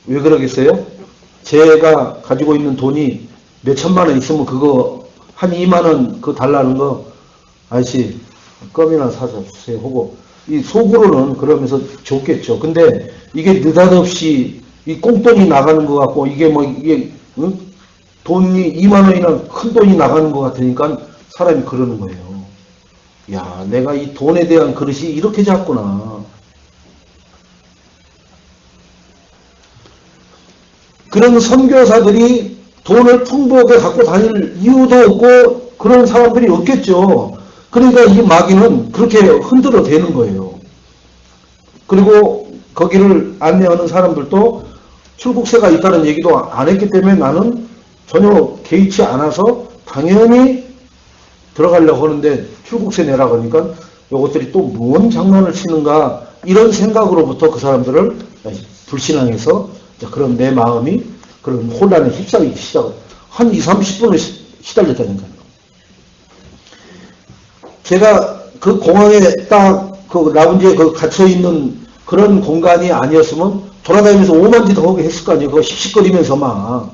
왜 그러겠어요? 제가 가지고 있는 돈이 몇 천만 원 있으면 그거 한 2만 원 그거 달라는 거, 아저씨 껌이나 사서 주세요 하고, 이 속으로는 그러면서 좋겠죠. 근데 이게 느닷없이 이 꽁돈이 나가는 것 같고, 이게 뭐 이게 응? 돈이 2만 원이나 큰 돈이 나가는 것 같으니까 사람이 그러는 거예요. 야, 내가 이 돈에 대한 그릇이 이렇게 작구나. 그런 선교사들이 돈을 풍부하게 갖고 다닐 이유도 없고 그런 사람들이 없겠죠. 그러니까 이 마귀는 그렇게 흔들어 대는 거예요. 그리고 거기를 안내하는 사람들도 출국세가 있다는 얘기도 안 했기 때문에 나는 전혀 개의치 않아서 당연히 들어가려고 하는데 출국세 내라고 하니까 이것들이 또 뭔 장난을 치는가, 이런 생각으로부터 그 사람들을 불신앙해서 그런 내 마음이 그런 혼란에 휩싸이기 시작을 한 20, 30분을 시달렸다니까요. 제가 그 공항에 딱 그 라운지에 그 갇혀있는 그런 공간이 아니었으면 돌아다니면서 오만짓 하게 했을 거 아니에요. 그거 씩씩거리면서 막.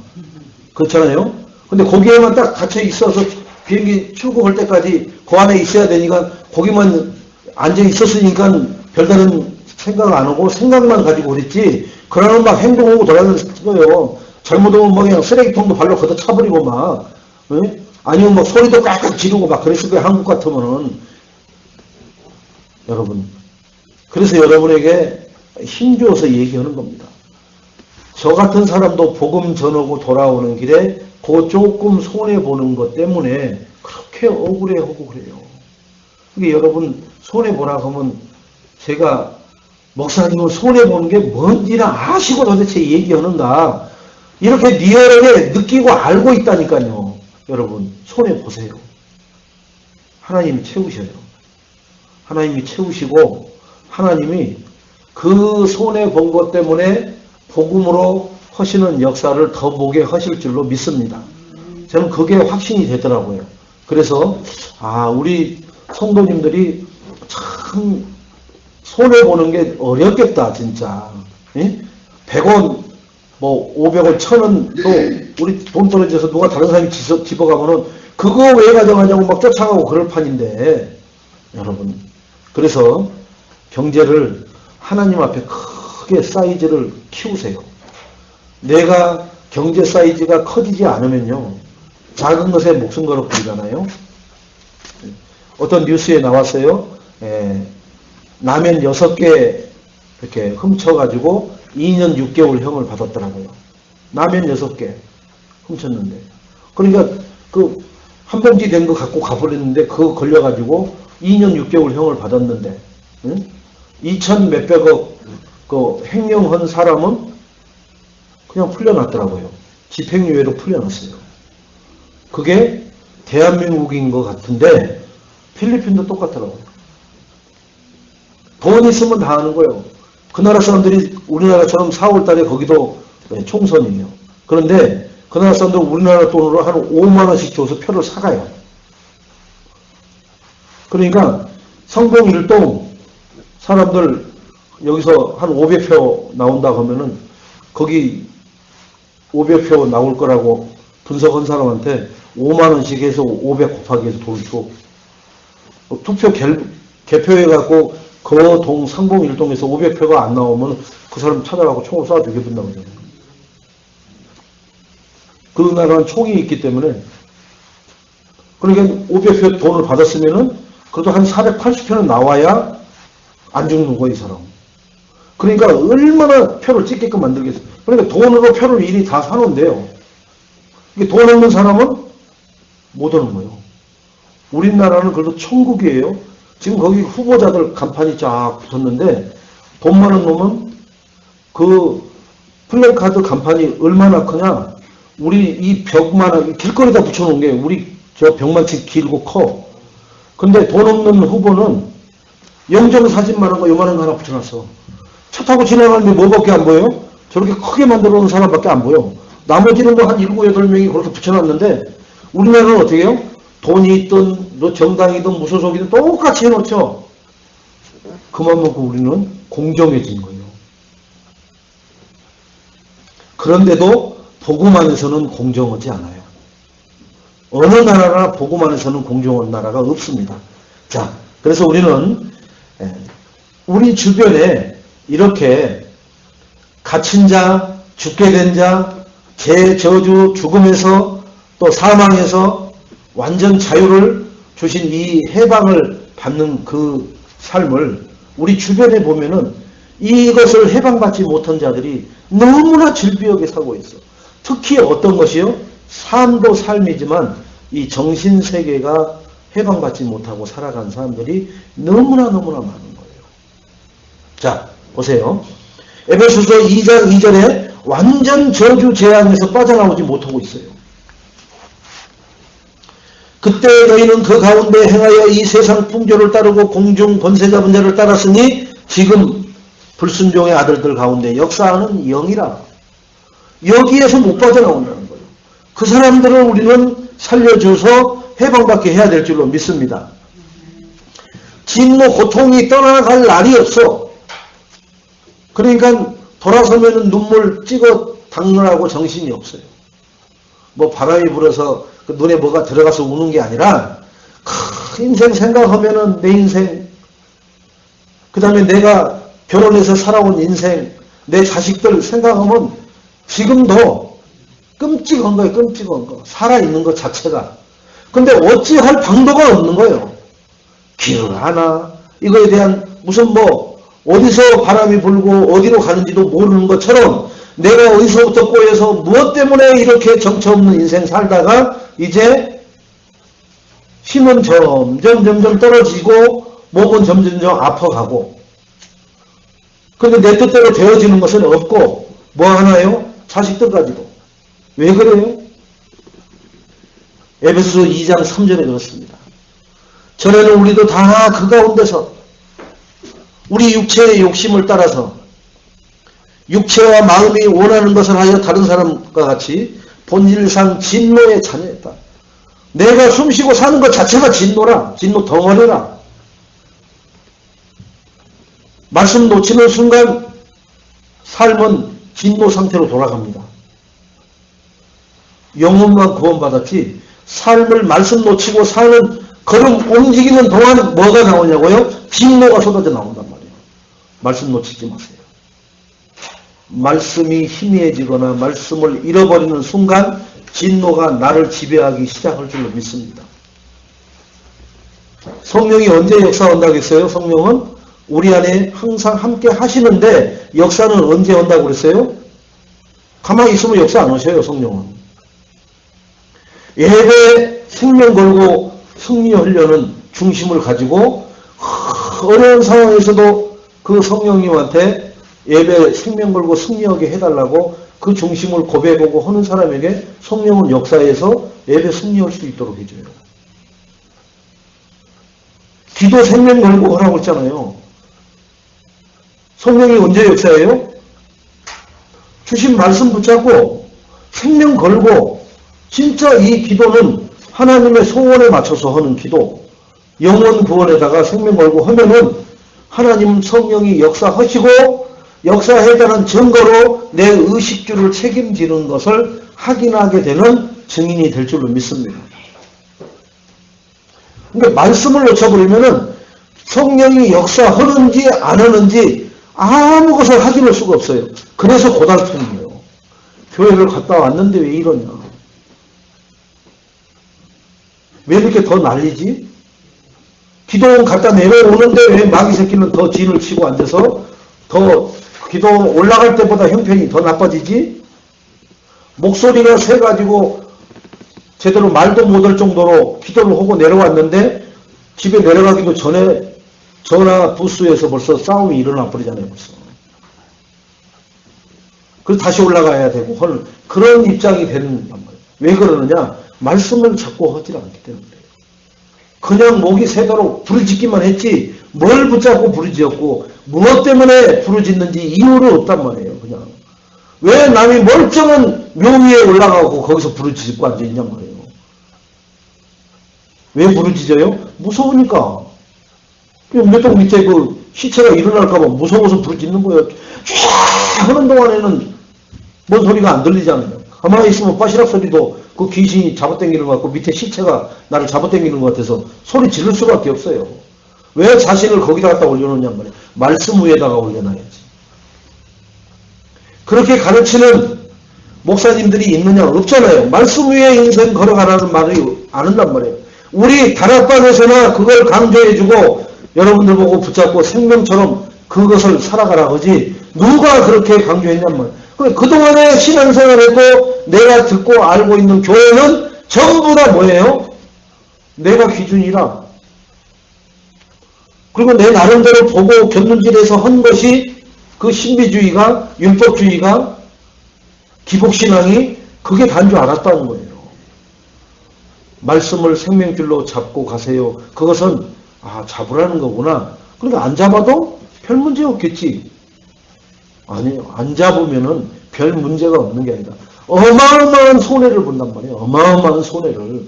그렇잖아요. 근데 거기에만 딱 갇혀 있어서 비행기 출국할 때까지 그 안에 있어야 되니까 거기만 앉아 있었으니까 별다른 생각 안 하고 생각만 가지고 그랬지, 그러면 막 행동하고 돌아다녔을 거예요. 잘못하면 뭐 그냥 쓰레기통도 발로 걷어 차버리고 막, 응? 아니면 뭐 소리도 꽉꽉 지르고 막 그랬을 거예요. 한국 같으면은. 여러분, 그래서 여러분에게 힘줘서 얘기하는 겁니다. 저 같은 사람도 복음 전하고 돌아오는 길에 그 조금 손해보는 것 때문에 그렇게 억울해하고 그래요. 이게 여러분, 손해보라고 하면 제가 목사님을 손해보는 게 뭔지를 아시고 도대체 얘기하는가, 이렇게 리얼하게 느끼고 알고 있다니까요. 여러분, 손해보세요. 하나님이 채우셔요. 하나님이 채우시고 하나님이 그 손해본 것 때문에 복음으로 하시는 역사를 더 보게 하실 줄로 믿습니다. 저는 그게 확신이 되더라고요. 그래서 우리 성도님들이 참 손해보는 게 어렵겠다 진짜. 100원 뭐 500원 1000원도 우리 돈 떨어져서 누가 다른 사람이 집어가면은 그거 왜 가져가냐고 막 쫓아가고 그럴 판인데, 여러분, 그래서 경제를 하나님 앞에 크게 사이즈를 키우세요. 내가 경제 사이즈가 커지지 않으면요, 작은 것에 목숨 걸어 버리잖아요. 어떤 뉴스에 나왔어요. 라면 6개 이렇게 훔쳐가지고 2년 6개월 형을 받았더라고요. 라면 6개 훔쳤는데. 그러니까 그 한 봉지 된 거 갖고 가버렸는데 그거 걸려가지고 2년 6개월 형을 받았는데 2천 몇백억 그 횡령한 사람은 그냥 풀려났더라고요. 집행유예로 풀려났어요. 그게 대한민국인 것 같은데 필리핀도 똑같더라고요. 돈 있으면 다 하는 거예요. 그 나라 사람들이 우리나라처럼 4월 달에 거기도 총선이에요. 그런데 그 나라 사람들은 우리나라 돈으로 한 5만 원씩 줘서 표를 사가요. 그러니까 성봉일동 사람들 여기서 한 500표 나온다 하면은 거기 500표 나올 거라고 분석한 사람한테 5만 원씩 해서 500 곱하기 해서 돈을 줘. 투표 개표해갖고 그 동 상봉일동에서 500표가 안 나오면 그 사람 찾아가고 총을 쏴 죽여본다고 하잖아요. 그 나라는 총이 있기 때문에. 그러니까 500표 돈을 받았으면은 그래도 한 480표는 나와야 안 죽는 거야, 이 사람. 그러니까 얼마나 표를 찍게끔 만들겠어요. 그러니까 돈으로 표를 일이 다 사놓은데요. 돈 없는 사람은 못 오는 거예요. 우리나라는 그래도 천국이에요. 지금 거기 후보자들 간판이 쫙 붙었는데 돈 많은 놈은 그 플래카드 간판이 얼마나 크냐. 우리 이 벽만 길거리에다 붙여놓은 게 우리 저 벽만치 길고 커. 근데 돈 없는 후보는 영정사진만 한 거 요만한 거 하나 붙여놨어. 차 타고 지나가는데 뭐밖에 안 보여요? 저렇게 크게 만들어 놓은 사람밖에 안 보여. 나머지는 뭐 한 7, 8명이 그렇게 붙여놨는데 우리나라는 어떻게 해요? 돈이 있든 뭐 정당이든 무소속이든 똑같이 해놓죠. 그만 먹고 우리는 공정해진 거예요. 그런데도 복음안에서는 공정하지 않아요. 어느 나라나 복음안에서는 공정한 나라가 없습니다. 자, 그래서 우리는 우리 주변에 이렇게 갇힌 자, 죽게 된 자, 저주, 죽음에서 또 사망에서 완전 자유를 주신 이 해방을 받는 그 삶을 우리 주변에 보면은 이것을 해방받지 못한 자들이 너무나 질비하게 살고 있어. 특히 어떤 것이요? 삶도 삶이지만 이 정신세계가 해방받지 못하고 살아간 사람들이 너무나 많은 거예요. 자, 보세요. 에베소서 2장 2절에 완전 저주 재앙에서 빠져나오지 못하고 있어요. 그때 너희는 그 가운데 행하여 이 세상 풍조를 따르고 공중 권세 잡은 자를 따랐으니 지금 불순종의 아들들 가운데 역사하는 영이라. 여기에서 못 빠져나온다는 거예요. 그 사람들을 우리는 살려줘서 해방받게 해야 될 줄로 믿습니다. 진노 고통이 떠나갈 날이 없어. 그러니까 돌아서면 눈물 찍어 닦느라고 정신이 없어요. 뭐 바람이 불어서 그 눈에 뭐가 들어가서 우는 게 아니라 인생 생각하면은 내 인생, 그 다음에 내가 결혼해서 살아온 인생, 내 자식들 생각하면 지금도 끔찍한 거예요. 끔찍한 거. 살아있는 것 자체가. 근데 어찌할 방도가 없는 거예요. 길을 하나 이거에 대한 무슨 뭐 어디서 바람이 불고 어디로 가는지도 모르는 것처럼 내가 어디서부터 꼬여서 무엇 때문에 이렇게 정처 없는 인생 살다가 이제 힘은 점점 떨어지고 목은 점점 아파가고, 근데 내 뜻대로 되어지는 것은 없고 뭐 하나요? 자식들까지도. 왜 그래요? 에베소서 2장 3절에 그렇습니다. 전에는 우리도 다 그 가운데서 우리 육체의 욕심을 따라서 육체와 마음이 원하는 것을 하여 다른 사람과 같이 본질상 진노의 자녀였다. 내가 숨쉬고 사는 것 자체가 진노라. 진노 덩어리라. 말씀 놓치는 순간 삶은 진노 상태로 돌아갑니다. 영혼만 구원받았지 삶을 말씀 놓치고 사는 걸음 움직이는 동안 뭐가 나오냐고요? 진노가 쏟아져 나온단 말이에요. 말씀 놓치지 마세요. 말씀이 희미해지거나 말씀을 잃어버리는 순간 진노가 나를 지배하기 시작할 줄로 믿습니다. 성령이 언제 역사한다고 했어요? 성령은 우리 안에 항상 함께 하시는데 역사는 언제 한다고 그랬어요? 가만히 있으면 역사 안 하셔요. 성령은. 예배 생명 걸고 승리하려는 중심을 가지고 어려운 상황에서도 그 성령님한테 예배 생명 걸고 승리하게 해달라고 그 중심을 고백하고 하는 사람에게 성령은 역사에서 예배 승리할 수 있도록 해줘요. 기도 생명 걸고 하라고 했잖아요. 성령이 언제 역사해요? 주신 말씀 붙잡고 생명 걸고 진짜 이 기도는 하나님의 소원에 맞춰서 하는 기도, 영혼 구원에다가 생명 걸고 하면은 하나님 성령이 역사하시고 역사해달라는 증거로 내 의식주를 책임지는 것을 확인하게 되는 증인이 될 줄로 믿습니다. 그러니까 말씀을 놓쳐버리면은 성령이 역사하는지 안 하는지 아무 것을 확인할 수가 없어요. 그래서 고달픔이에요. 교회를 갔다 왔는데 왜 이러냐. 왜 이렇게 더 난리지? 기도원 갖다 내려오는데 왜 마귀 새끼는 더 진을 치고 앉아서 더 기도원 올라갈 때보다 형편이 더 나빠지지? 목소리가 세가지고 제대로 말도 못할 정도로 기도를 하고 내려왔는데 집에 내려가기도 전에 전화 부스에서 벌써 싸움이 일어나 버리잖아요. 벌써. 그래서 다시 올라가야 되고 하는 그런 입장이 되는 말이에요. 왜 그러느냐? 말씀을 자꾸 하지 않기 때문에. 그냥 목이 새도록 부르짖기만 했지 뭘 붙잡고 부르짖었고 무엇 때문에 부르짖는지 이유는 없단 말이에요. 그냥. 왜 남이 멀쩡한 묘 위에 올라가고 거기서 부르짖고 앉아있냔 말이에요. 왜 부르짖어요? 무서우니까. 몇동 밑에 그 시체가 일어날까봐 무서워서 부르짖는 거예요. 쫙 하는 동안에는 뭔 소리가 안 들리잖아요. 가만히 있으면 빠시락 소리도 그 귀신이 잡아당기는 것 같고 밑에 시체가 나를 잡아당기는 것 같아서 소리 지를 수밖에 없어요. 왜 자신을 거기다 갖다 올려놓냐면 말이에요. 말씀 위에다가 올려놔야지. 그렇게 가르치는 목사님들이 있느냐? 없잖아요. 말씀 위에 인생 걸어가라는 말을 안 한단 말이에요. 우리 다락방에서나 그걸 강조해주고 여러분들 보고 붙잡고 생명처럼 그것을 살아가라 하지 누가 그렇게 강조했냔 말이에요. 그동안에 신앙생활에도 내가 듣고 알고 있는 교회는 전부 다 뭐예요? 내가 기준이라. 그리고 내 나름대로 보고 견눈질해서 한 것이 그 신비주의가 율법주의가 기복신앙이 그게 단 줄 알았다는 거예요. 말씀을 생명줄로 잡고 가세요. 그것은 잡으라는 거구나. 그러니까 안 잡아도 별 문제 없겠지. 아니에요. 안 잡으면은 별 문제가 없는 게 아니라 어마어마한 손해를 본단 말이에요. 어마어마한 손해를.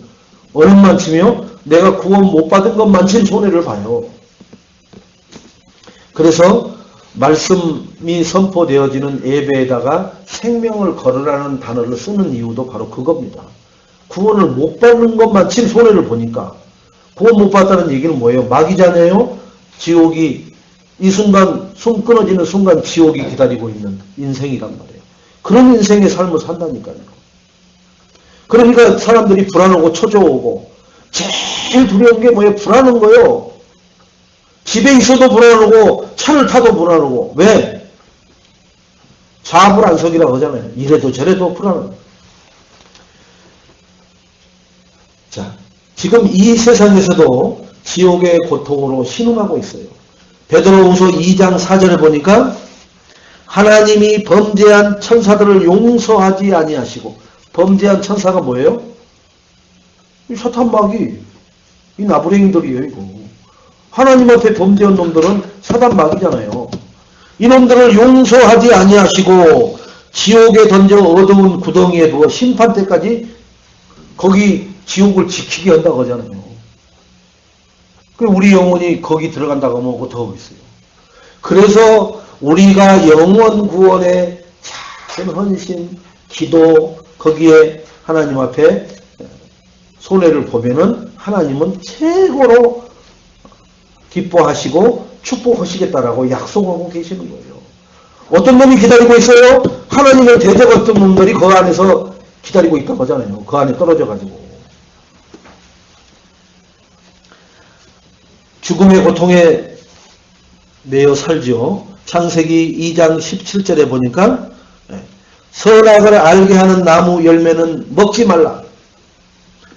얼마치며 내가 구원 못 받은 것만치 손해를 봐요. 그래서 말씀이 선포되어지는 예배에다가 생명을 걸으라는 단어를 쓰는 이유도 바로 그겁니다. 구원을 못 받는 것만치 손해를 보니까. 구원 못 받다는 얘기는 뭐예요? 마귀잖아요. 지옥이 이 순간 숨 끊어지는 순간 지옥이 기다리고 있는 인생이란 말이에요. 그런 인생의 삶을 산다니까요. 그러니까 사람들이 불안하고 초조하고 제일 두려운 게 뭐예요? 불안한 거예요. 집에 있어도 불안하고 차를 타도 불안하고. 왜? 좌불안석이라고 하잖아요. 이래도 저래도 불안하고. 자, 지금 이 세상에서도 지옥의 고통으로 신음하고 있어요. 베드로후서 2장 4절에 보니까 하나님이 범죄한 천사들을 용서하지 아니하시고, 범죄한 천사가 뭐예요? 이 사탄마귀, 이 나부랭이들이에요. 이거. 하나님한테 범죄한 놈들은 사탄마귀잖아요. 이놈들을 용서하지 아니하시고 지옥에 던져 어두운 구덩이에 두어 심판 때까지 거기 지옥을 지키게 한다고 하잖아요. 그럼 우리 영혼이 거기 들어간다고 하면 어떡하고 있어요. 그래서 우리가 영원 구원의 작은 헌신, 기도, 거기에 하나님 앞에 손해를 보면은 하나님은 최고로 기뻐하시고 축복하시겠다라고 약속하고 계시는 거예요. 어떤 놈이 기다리고 있어요? 하나님의 대적 어떤 놈들이 그 안에서 기다리고 있다고 하잖아요. 그 안에 떨어져가지고. 죽음의 고통에 매여 살죠. 창세기 2장 17절에 보니까 선악을 알게 하는 나무 열매는 먹지 말라.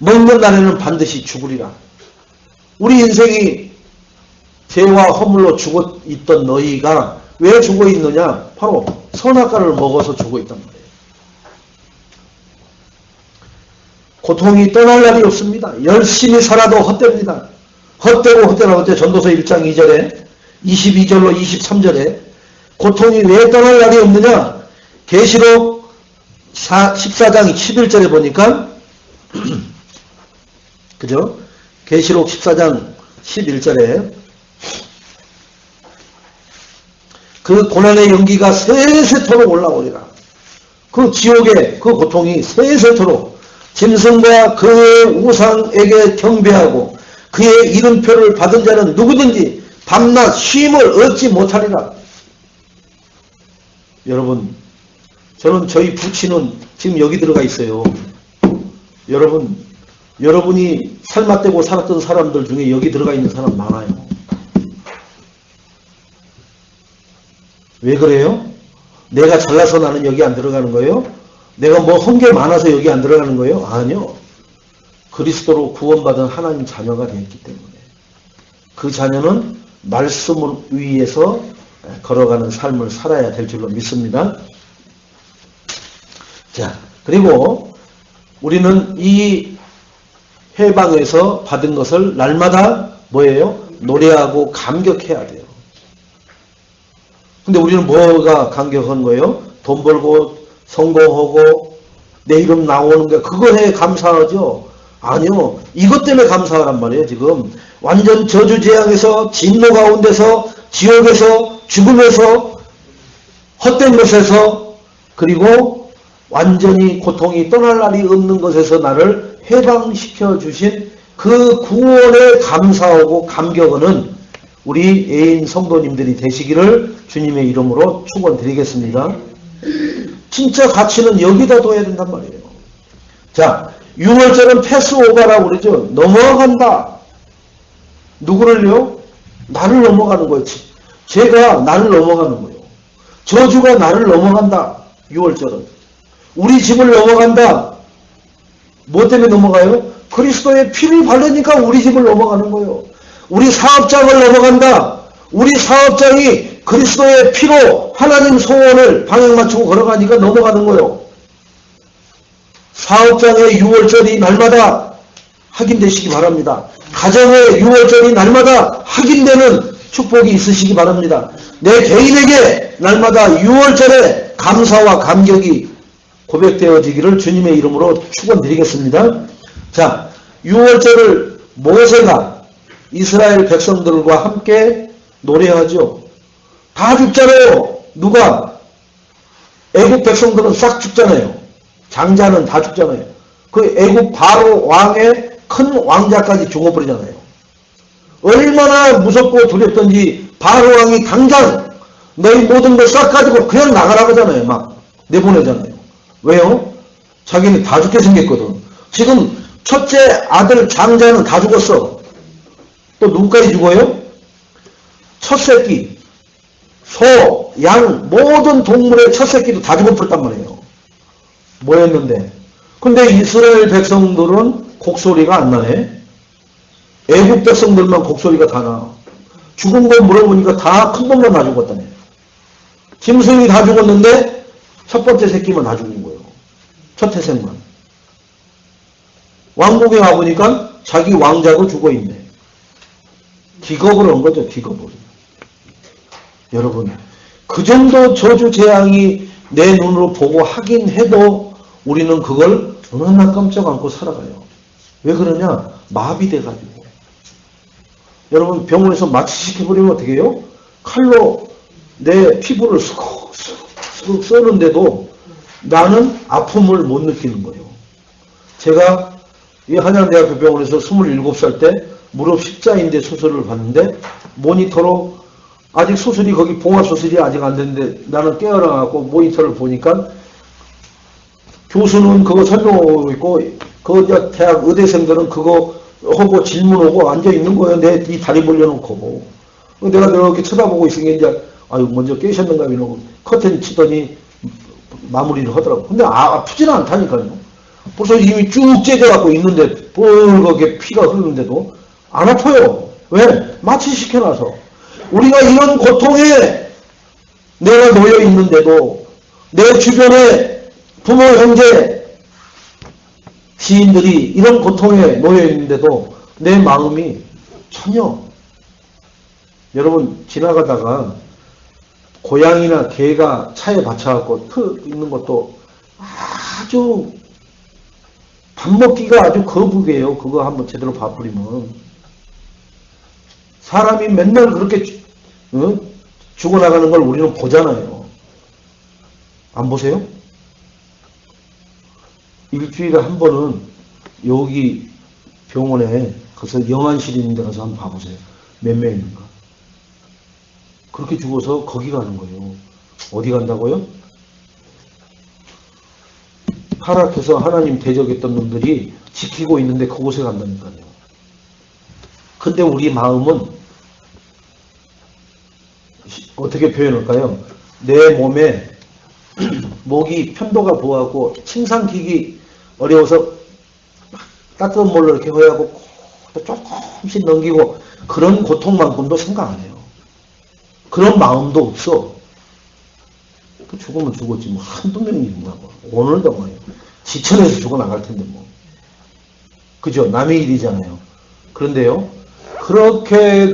먹는 날에는 반드시 죽으리라. 우리 인생이 죄와 허물로 죽어 있던 너희가 왜 죽어 있느냐? 바로 선악과를 먹어서 죽어 있단 말이에요. 고통이 떠날 날이 없습니다. 열심히 살아도 헛됩니다. 헛되고 헛되라고 때 전도서 1장 2절에 22절로 23절에 고통이 왜 떠날 날이 없느냐? 계시록 14장 11절에 보니까 그죠? 계시록 14장 11절에 그 고난의 연기가 세세토록 올라오리라. 그 지옥의 그 고통이 세세토록 짐승과 그 우상에게 경배하고 그의 이름표를 받은 자는 누구든지 밤낮 쉼을 얻지 못하리라. 여러분, 저는 저희 부친은 지금 여기 들어가 있어요. 여러분이 살맛되고 살았던 사람들 중에 여기 들어가 있는 사람 많아요. 왜 그래요? 내가 잘나서 나는 여기 안 들어가는 거예요? 내가 뭐 한 게 많아서 여기 안 들어가는 거예요? 아니요. 그리스도로 구원받은 하나님 자녀가 되었기 때문에 그 자녀는 말씀을 위해서 걸어가는 삶을 살아야 될 줄로 믿습니다. 자, 그리고 우리는 이 해방에서 받은 것을 날마다 뭐예요? 노래하고 감격해야 돼요. 근데 우리는 뭐가 감격한 거예요? 돈 벌고 성공하고 내 이름 나오는 게 그거에 감사하죠? 아니요. 이것 때문에 감사하란 말이에요. 지금 완전 저주재앙에서 진노 가운데서 지옥에서 죽음에서 헛된 것에서 그리고 완전히 고통이 떠날 날이 없는 것에서 나를 해방시켜 주신 그 구원에 감사하고 감격하는 우리 애인 성도님들이 되시기를 주님의 이름으로 축원드리겠습니다. 진짜 가치는 여기다 둬야 된단 말이에요. 자, 6월절은 패스오버라고 그러죠. 넘어간다. 누구를요? 나를 넘어가는 거예요. 죄가 나를 넘어가는 거예요. 저주가 나를 넘어간다. 6월절은. 우리 집을 넘어간다. 뭐 때문에 넘어가요? 그리스도의 피를 바르니까 우리 집을 넘어가는 거예요. 우리 사업장을 넘어간다. 우리 사업장이 그리스도의 피로 하나님 소원을 방향 맞추고 걸어가니까 넘어가는 거예요. 사업장의 6월절이 날마다 확인되시기 바랍니다. 가정의 6월절이 날마다 확인되는 축복이 있으시기 바랍니다. 내 개인에게 날마다 6월절에 감사와 감격이 고백되어지기를 주님의 이름으로 축원드리겠습니다. 자, 6월절을 모세가 이스라엘 백성들과 함께 노래하죠. 다 죽잖아요. 누가? 애국 백성들은 싹 죽잖아요. 장자는 다 죽잖아요. 그 애국 바로 왕의 큰 왕자까지 죽어버리잖아요. 얼마나 무섭고 두렵던지 바로 왕이 당장 너희 모든 걸 싹 가지고 그냥 나가라고 하잖아요. 막 내보내잖아요. 왜요? 자기는 다 죽게 생겼거든. 지금 첫째 아들 장자는 다 죽었어. 또 누구까지 죽어요? 첫 새끼, 소, 양, 모든 동물의 첫 새끼도 다 죽어버렸단 말이에요. 뭐였는데? 근데 이스라엘 백성들은 곡소리가 안 나네. 애국 백성들만 곡소리가 다 나. 죽은 거 물어보니까 다 큰 놈만 다 죽었다네. 짐승이 다 죽었는데 첫 번째 새끼만 다 죽은 거예요. 첫 태생만. 왕국에 와보니까 자기 왕자도 죽어있네. 기겁을 한 거죠. 기겁을. 여러분, 그 정도 저주 재앙이 내 눈으로 보고 하긴 해도 우리는 그걸 어느 날 깜짝 않고 살아가요. 왜 그러냐? 마비돼가지고. 여러분, 병원에서 마취시켜버리면 어떻게 해요? 칼로 내 피부를 쑥 써는데도 나는 아픔을 못 느끼는 거예요. 제가 이 한양대학교 병원에서 27살 때 무릎 십자인대 수술을 받는데 모니터로 아직 수술이 거기 봉합 수술이 아직 안 됐는데 나는 깨어나갖고 모니터를 보니까 교수는 그거 설명하고 있고 그 대학 의대생들은 그거 하고 질문하고 앉아있는 거예요. 내 이 다리 벌려놓고. 내가 이렇게 쳐다보고 있으니까 이제 아유 먼저 깨셨는가 이러고 커튼 치더니 마무리를 하더라고. 근데 아프지는 않다니까요. 벌써 이미 쭉 째져갖고 있는데 뻘겋게 피가 흐르는데도 안 아파요. 왜? 마취시켜놔서. 우리가 이런 고통에 내가 놓여 있는데도 내 주변에 부모, 형제, 지인들이 이런 고통에 놓여 있는데도 내 마음이 전혀, 여러분 지나가다가 고양이나 개가 차에 받쳐갖고 트 있는 것도 아주 밥 먹기가 아주 거북해요. 그거 한번 제대로 봐버리면. 사람이 맨날 그렇게 죽어나가는 걸 우리는 보잖아요. 안 보세요? 일주일에 한 번은 여기 병원에 가서 영안실 있는 데 가서 한번 봐보세요. 몇 명인가. 그렇게 죽어서 거기 가는 거예요. 어디 간다고요? 타락해서 하나님 대적했던 놈들이 지키고 있는데 그곳에 간다니까요. 근데 우리 마음은 어떻게 표현할까요? 내 몸에 목이 편도가 부하고 침 삼키기 어려워서 따뜻한 물로 이렇게 허야고 조금씩 넘기고 그런 고통만큼도 생각 안 해요. 그런 마음도 없어. 죽으면 죽었지 뭐 한두 명이 있나고 오늘도 뭐예요. 지천에서 죽어나갈 텐데 뭐. 그죠? 남의 일이잖아요. 그런데요. 그렇게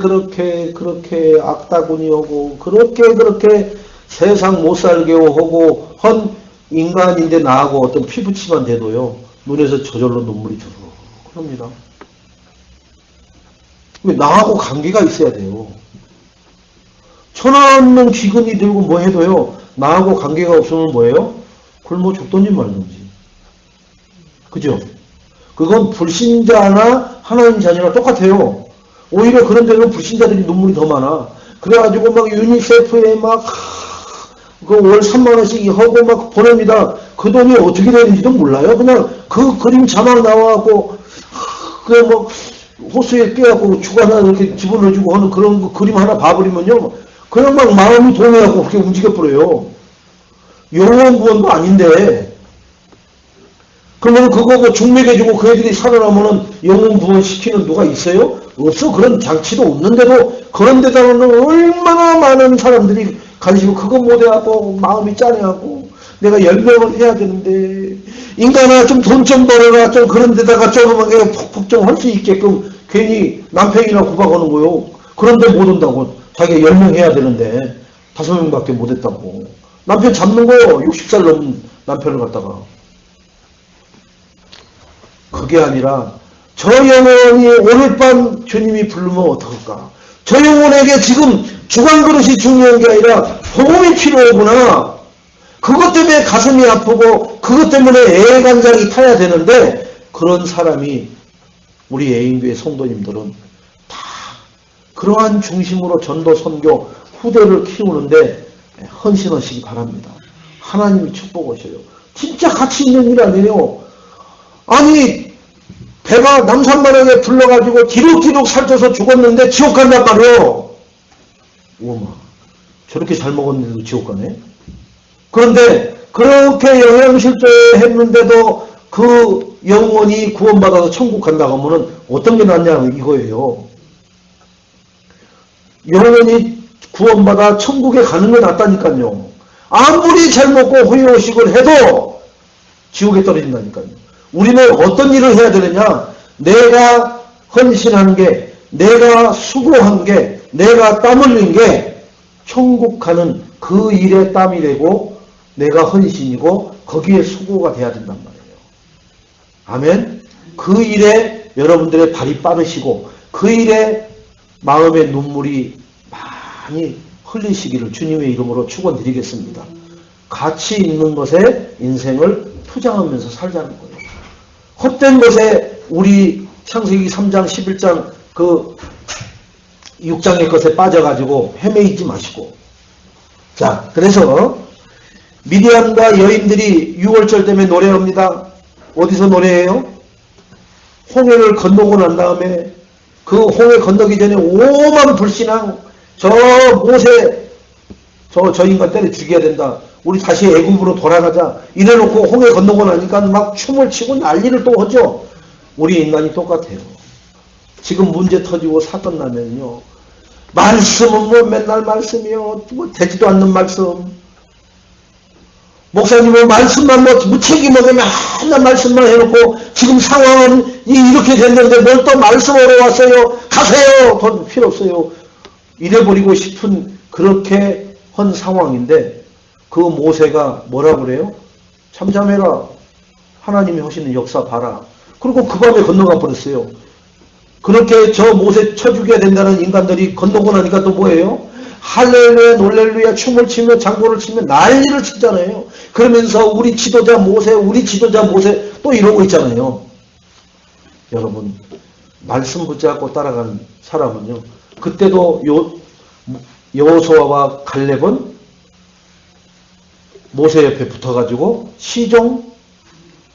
악다구니 오고 그렇게 세상 못 살게 하고 헌 인간인데 나하고 어떤 피부치만 돼도요. 눈에서 저절로 눈물이 주르르 그럽니다. 왜 나하고 관계가 있어야 돼요. 천하없는 기근이 들고 뭐 해도요. 나하고 관계가 없으면 뭐예요? 굶어 죽든지 말든지. 그죠? 그건 불신자나 하나님 자녀나 똑같아요. 오히려 그런 데는 불신자들이 눈물이 더 많아. 그래가지고 막 유니세프에 막 그 월 3만원씩 하고 막 보냅니다. 그 돈이 어떻게 되는지도 몰라요. 그냥 그 그림 자막 나와갖고 그냥 뭐 호수에 깨갖고 주가나 이렇게 집어넣어주고 하는 그런 그 그림 하나 봐버리면요. 그냥 막 마음이 동해갖고 그렇게 움직여버려요. 영원 구원도 아닌데. 그러면 그거 뭐 중매해주고 그 애들이 살아나면은 영원 구원 시키는 누가 있어요? 없어. 그런 장치도 없는데도 그런 데다가는 얼마나 많은 사람들이 가지고 그거 못해갖고 마음이 짠해갖고 내가 열명을 해야 되는데 인간아 좀 돈 좀 벌어라 좀 그런 데다가 조그맣게 푹푹 좀 할 수 있게끔 괜히 남편이나 구박하는 거요. 그런데 못 온다고. 자기가 10명 해야 되는데 5명밖에 못했다고. 남편 잡는 거요. 60살 넘은 남편을 갖다가. 그게 아니라 저 영혼이 오늘 밤 주님이 부르면 어떡할까? 저 영혼에게 지금 주관 그릇이 중요한 게 아니라 복음이 필요하구나. 그것 때문에 가슴이 아프고 그것 때문에 애간장이 타야 되는데 그런 사람이 우리 애인교회 성도님들은 다 그러한 중심으로 전도 선교 후대를 키우는데 헌신하시기 바랍니다. 하나님이 축복하셔요. 진짜 가치 있는 일 아니에요. 아니 배가 남산바닥에 불러가지고 기룩기룩 살쪄서 죽었는데 지옥 간단 말이에요. 우마 저렇게 잘 먹었는데도 지옥 가네. 그런데 그렇게 영양실조했는데도 그 영혼이 구원받아서 천국 간다고 하면 어떤 게 낫냐 이거예요. 영혼이 구원받아 천국에 가는 게 낫다니까요. 아무리 잘 먹고 후회의식을 해도 지옥에 떨어진다니까요. 우리는 어떤 일을 해야 되느냐? 내가 헌신한 게, 내가 수고한 게, 내가 땀 흘린 게 천국 가는 그 일에 땀이 되고 내가 헌신이고 거기에 수고가 돼야 된단 말이에요. 아멘? 그 일에 여러분들의 발이 빠르시고 그 일에 마음의 눈물이 많이 흘리시기를 주님의 이름으로 축원드리겠습니다. 가치 있는 것에 인생을 투자하면서 살자는 거예요. 헛된 것에 우리 창세기 3장 11장 그 6장의 것에 빠져가지고 헤매이지 마시고. 자, 그래서 미디안과 여인들이 6월절 때문에 노래합니다. 어디서 노래해요? 홍해를 건너고 난 다음에 그 홍해 건너기 전에 오만 불신앙 저 모세 저 인간 때려 죽여야 된다. 우리 다시 애굽으로 돌아가자. 이래놓고 홍해 건너고 나니까 막 춤을 치고 난리를 또 하죠. 우리 인간이 똑같아요. 지금 문제 터지고 사건 나면요. 말씀은 뭐 맨날 말씀이요. 뭐 되지도 않는 말씀. 목사님은 말씀만 뭐 무책임하게 맨날 말씀만 해놓고 지금 상황은 이렇게 됐는데 뭘 또 말씀하러 왔어요. 가세요. 돈 필요 없어요. 이래버리고 싶은 그렇게 한 상황인데 그 모세가 뭐라 그래요? 잠잠해라. 하나님이 하시는 역사 봐라. 그리고 그 밤에 건너가 버렸어요. 그렇게 저 모세 쳐 죽여야 된다는 인간들이 건너고 나니까 또 뭐예요? 할렐루야 놀렐루야 춤을 추며 장구를 치며 난리를 치잖아요. 그러면서 우리 지도자 모세 또 이러고 있잖아요. 여러분 말씀 붙잡고 따라가는 사람은요. 그때도 여호수아와 갈렙은 모세 옆에 붙어가지고 시종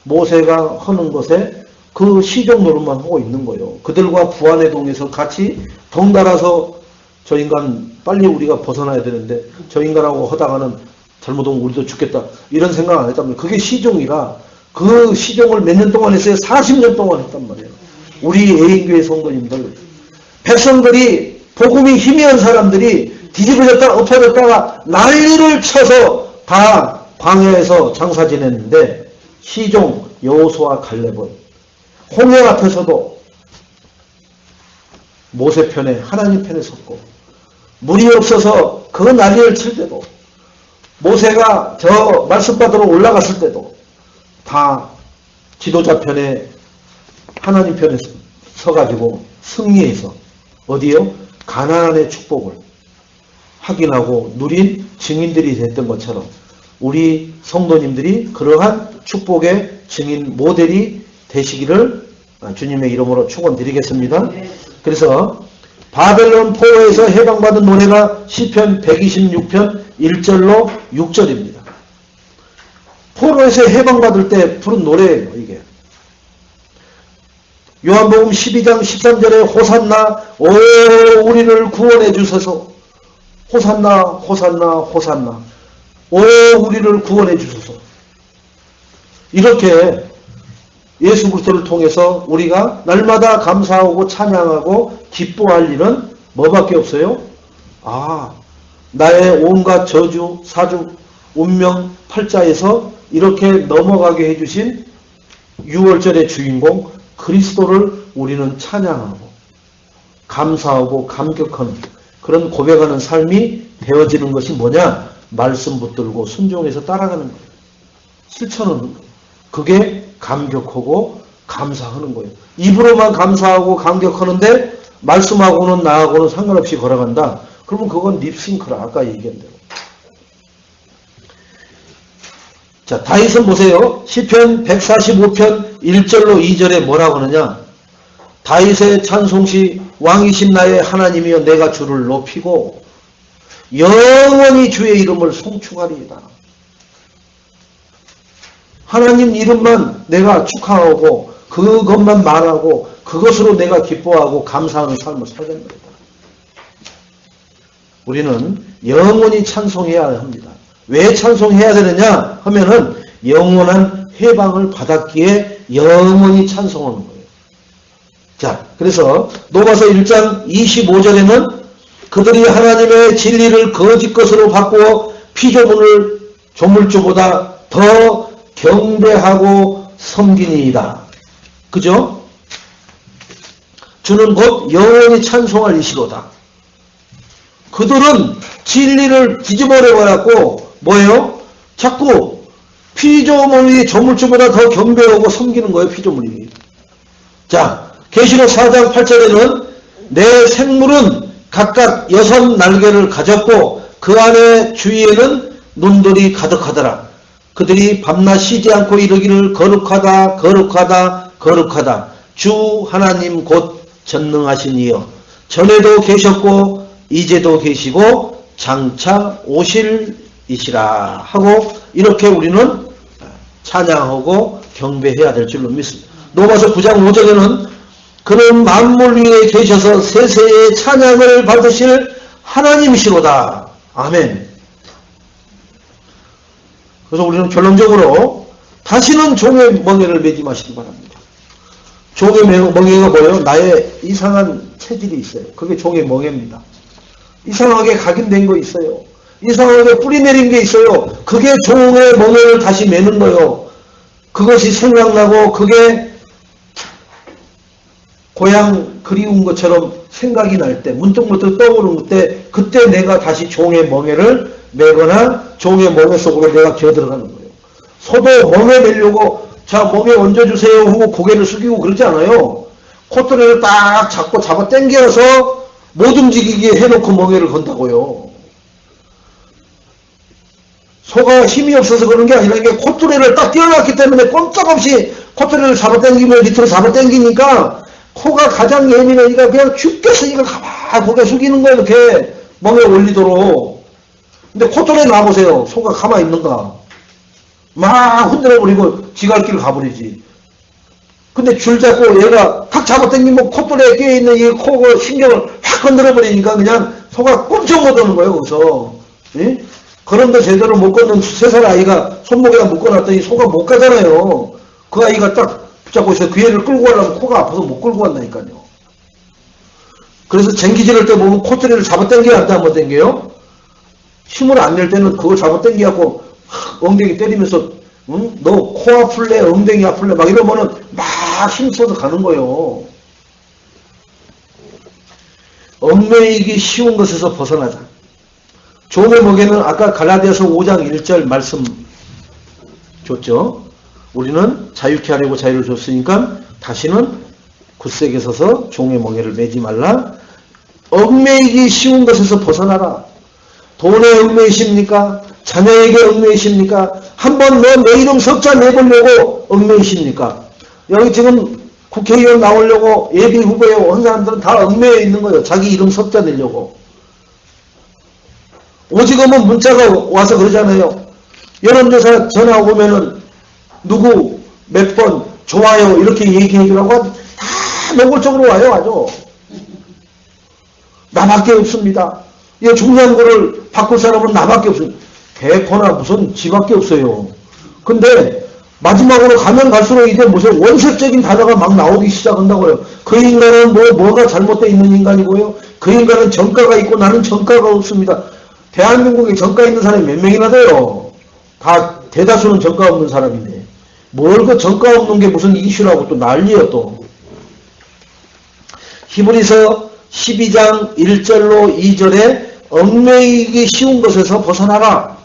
모세가 하는 것에 그 시종 노릇만 하고 있는 거예요. 그들과 부안의 동에서 같이 덩달아서 저 인간 빨리 우리가 벗어나야 되는데 저 인간하고 하다가는 잘못하면 우리도 죽겠다 이런 생각 안 했단 말이에요. 그게 시종이라 그 시종을 몇 년 동안 했어요? 40년 동안 했단 말이에요. 우리 애인교회 성도님들 백성들이 복음이 희미한 사람들이 뒤집어졌다가 엎어졌다가 난리를 쳐서 다 광야에서 장사 지냈는데 시종 여호수아 갈렙은 홍해 앞에서도 모세 편에 하나님 편에 섰고 물이 없어서 그 난리를 칠 때도 모세가 저 말씀받으러 올라갔을 때도 다 지도자 편에 하나님 편에 서가지고 승리해서 어디요? 가나안의 축복을 확인하고 누린 증인들이 됐던 것처럼 우리 성도님들이 그러한 축복의 증인 모델이 되시기를 주님의 이름으로 축원드리겠습니다. 그래서 바벨론 포로에서 해방받은 노래가 시편 126편 1절로 6절입니다. 포로에서 해방받을 때 부른 노래예요. 이게 요한복음 12장 13절에 호산나 오 우리를 구원해 주소서 호산나 호산나 호산나 오 우리를 구원해 주소서 이렇게 예수 그리스도를 통해서 우리가 날마다 감사하고 찬양하고 기뻐할 일은 뭐밖에 없어요? 나의 온갖 저주, 사주, 운명, 팔자에서 이렇게 넘어가게 해주신 6월절의 주인공 그리스도를 우리는 찬양하고 감사하고 감격하는 그런 고백하는 삶이 되어지는 것이 뭐냐? 말씀 붙들고 순종해서 따라가는 거예요. 실천하는 거예요. 그게 감격하고 감사하는 거예요. 입으로만 감사하고 감격하는데 말씀하고는 나하고는 상관없이 걸어간다. 그러면 그건 립싱크라. 아까 얘기한 대로. 자, 다윗은 보세요. 시편 145편 1절로 2절에 뭐라고 하느냐. 다윗의 찬송시 왕이신 나의 하나님이여 내가 주를 높이고 영원히 주의 이름을 송축하리이다. 하나님 이름만 내가 축하하고 그것만 말하고 그것으로 내가 기뻐하고 감사하는 삶을 살겠습니다. 우리는 영원히 찬송해야 합니다. 왜 찬송해야 되느냐 하면은 영원한 해방을 받았기에 영원히 찬송하는 거예요. 자, 그래서 로마서 1장 25절에는 그들이 하나님의 진리를 거짓 것으로 바꾸어 피조물을 조물주보다 더 경배하고 섬기니이다. 그죠? 주는 곧 영원히 찬송할 이시로다. 그들은 진리를 뒤집어내버렸고 뭐예요? 자꾸 피조물이 조물주보다 더 경배하고 섬기는 거예요. 피조물이. 자, 계시록 4장 8절에는 내 생물은 각각 6 날개를 가졌고 그 안에 주위에는 눈들이 가득하더라. 그들이 밤낮 쉬지 않고 이르기를 거룩하다 거룩하다 거룩하다 주 하나님 곧 전능하신 이여 전에도 계셨고 이제도 계시고 장차 오실 이시라 하고 이렇게 우리는 찬양하고 경배해야 될 줄로 믿습니다. 로마서 9장 5절에는 그는 만물 위에 계셔서 세세의 찬양을 받으실 하나님이시로다. 아멘. 그래서 우리는 결론적으로 다시는 종의 멍에를 매지 마시기 바랍니다. 종의 멍에가 뭐예요? 나의 이상한 체질이 있어요. 그게 종의 멍에입니다. 이상하게 각인된 거 있어요. 이상하게 뿌리 내린 게 있어요. 그게 종의 멍에를 다시 매는 거예요. 그것이 생각나고 그게 고향 그리운 것처럼 생각이 날 때, 문득문득 떠오르는 때, 그때 내가 다시 종의 멍에를 매거나 종의 멍에 속으로 내가 기어들어가는 거예요. 소도 멍에 매려고 자 멍에 얹어주세요 하고 고개를 숙이고 그러지 않아요. 콧대를 딱 잡고 잡아 당겨서 못 움직이게 해놓고 멍에를 건다고요. 소가 힘이 없어서 그런 게 아니라 이게 콧뚜레를 딱 띄어놨기 때문에 꼼짝없이 콧뚜레를 잡아당기면 밑으로 잡아당기니까 코가 가장 예민하니까 그냥 죽겠으니까 가만히 고개 숙이는 거예요. 이렇게 멍에 올리도록. 근데 콧뚜레 놔보세요. 소가 가만히 있는가. 막 흔들어버리고 지갈길 가버리지. 근데 줄 잡고 얘가 탁 잡아당기면 콧뚜레에 끼어있는 이 코 신경을 확 건드려버리니까 그냥 소가 꼼짝 못하는 거예요. 거기서. 예? 걸음도 제대로 못 걷는 3살 아이가 손목에다 묶어놨더니 소가 못 가잖아요. 그 아이가 딱 붙잡고 있어요. 그 애를 끌고 가려면 코가 아파서 못 끌고 간다니까요. 그래서 쟁기질할 때 보면 콧대를 잡아당겨야 한다 한번 당겨요. 힘을 안 낼 때는 그걸 잡아당겨갖고 엉덩이 때리면서 응? 너 코 아플래? 엉덩이 아플래? 막 이러면은 막 힘써서 가는 거예요. 얽매이기 쉬운 것에서 벗어나자. 종의 멍에는 아까 갈라디아서 5장 1절 말씀 줬죠. 우리는 자유케 하려고 자유를 줬으니까 다시는 굳세게 서서 종의 멍에를 매지 말라. 얽매이기 쉬운 것에서 벗어나라. 돈에 얽매이십니까? 자녀에게 얽매이십니까? 한번 너 내 이름 석자 내보려고 얽매이십니까? 여기 지금 국회의원 나오려고 예비 후보에 온 사람들은 다 얽매여 있는 거예요. 자기 이름 석자 내려고. 오지금은 문자가 와서 그러잖아요. 여론조사 전화 오면은 누구 몇 번 좋아요 이렇게 얘기해주라고 다 노골적으로 와요. 아주 나밖에 없습니다. 이 중요한 거를 바꿀 사람은 나밖에 없습니다. 개코나 무슨 지밖에 없어요. 근데 마지막으로 가면 갈수록 이제 무슨 원색적인 단어가 막 나오기 시작한다고요. 그 인간은 뭐가 잘못되어 있는 인간이고요. 그 인간은 정가가 있고 나는 정가가 없습니다. 대한민국에 정가 있는 사람이 몇 명이나 돼요. 다 대다수는 정가 없는 사람인데 뭘 그 정가 없는 게 무슨 이슈라고 또 난리예요 또. 히브리서 12장 1절로 2절에 얽매이기 쉬운 것에서 벗어나라.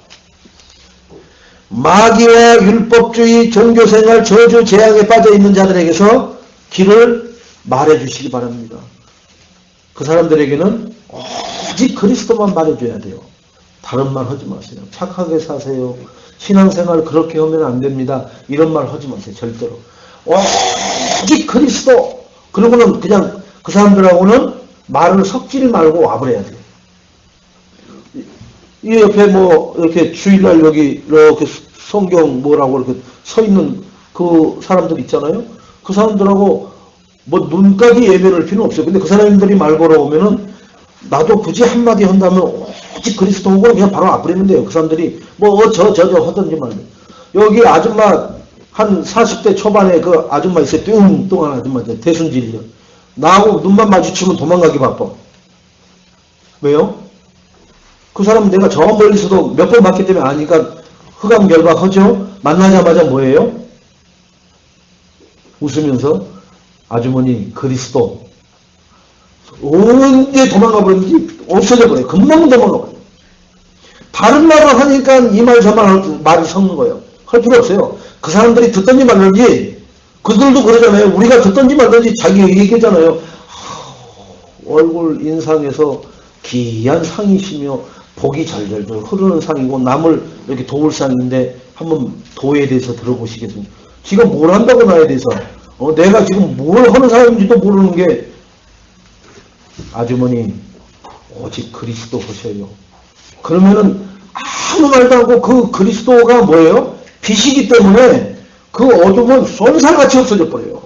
마귀와 율법주의, 종교생활, 저주, 재앙에 빠져있는 자들에게서 길을 말해주시기 바랍니다. 그 사람들에게는 오직 그리스도만 말해줘야 돼요. 다른 말 하지 마세요. 착하게 사세요. 신앙생활 그렇게 하면 안 됩니다. 이런 말 하지 마세요. 절대로. 오직 그리스도. 그러고는 그냥 그 사람들하고는 말을 섞지 말고 와버려야 돼요. 이 옆에 뭐 이렇게 주일날 여기 이렇게 성경 뭐라고 이렇게 서 있는 그 사람들 있잖아요. 그 사람들하고 뭐 눈까지 예배할 필요는 없어요. 근데 그 사람들이 말 걸어오면은 나도 굳이 한마디 한다면 오직 그리스도 오고 그냥 바로 와버리면 돼요. 그 사람들이 뭐 저 하던지 말고. 여기 아줌마 한 40대 초반에 그 아줌마 있어요. 뚱뚱한 아줌마 대순질이요. 나하고 눈만 마주치면 도망가기 바빠. 왜요? 그 사람은 내가 저 멀리서도 몇 번 봤기 때문에 아니까 흑암결박하죠. 만나자마자 뭐예요? 웃으면서 아주머니 그리스도. 언제 도망가 버렸는지 없어져 버려요. 금방 도망가 버려요. 다른 말을 하니까 이 말 저 말이 섞는 거예요. 할 필요 없어요. 그 사람들이 듣던지 말던지 그들도 그러잖아요. 우리가 듣던지 말던지 자기 얘기잖아요. 얼굴 인상에서 귀한 상이시며 복이 잘잘잘 흐르는 상이고 남을 이렇게 도울 상인데 한번 도에 대해서 들어보시겠습니까? 지가 뭘 한다고 나에 대해서 내가 지금 뭘 하는 사람인지도 모르는 게 아주머니 오직 그리스도 하셔요. 그러면은 아무 말도 안 하고 그 그리스도가 뭐예요? 빛이기 때문에 그 어둠은 쏜살같이 없어져 버려요.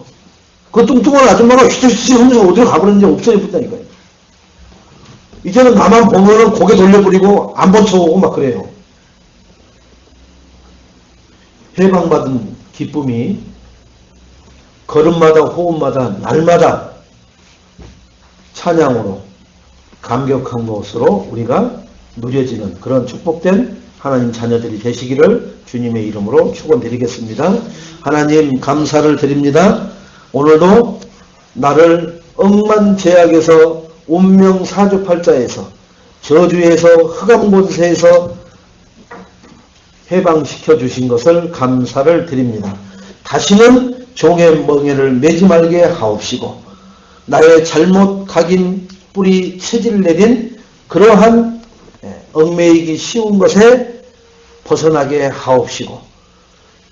그 뚱뚱한 아줌마가 휘적휘적 하면서 어디로 가버렸는지 없어져 버린다니까요. 이제는 나만 보면은 고개 돌려버리고 안 번쳐오고 막 그래요. 해방받은 기쁨이 걸음마다 호흡마다 날마다 찬양으로 감격한 것으로 우리가 누려지는 그런 축복된 하나님 자녀들이 되시기를 주님의 이름으로 축원드리겠습니다. 하나님 감사를 드립니다. 오늘도 나를 억만제약에서 운명사주팔자에서 저주에서 흑암권세에서 해방시켜 주신 것을 감사를 드립니다. 다시는 종의 멍에를 매지 말게 하옵시고 나의 잘못 각인 뿌리 체질 내린 그러한 얽매이기 쉬운 것에 벗어나게 하옵시고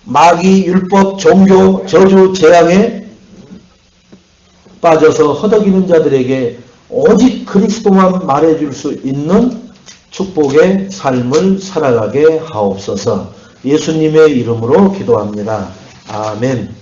마귀 율법 종교 저주 재앙에 빠져서 허덕이는 자들에게 오직 그리스도만 말해줄 수 있는 축복의 삶을 살아가게 하옵소서. 예수님의 이름으로 기도합니다. 아멘.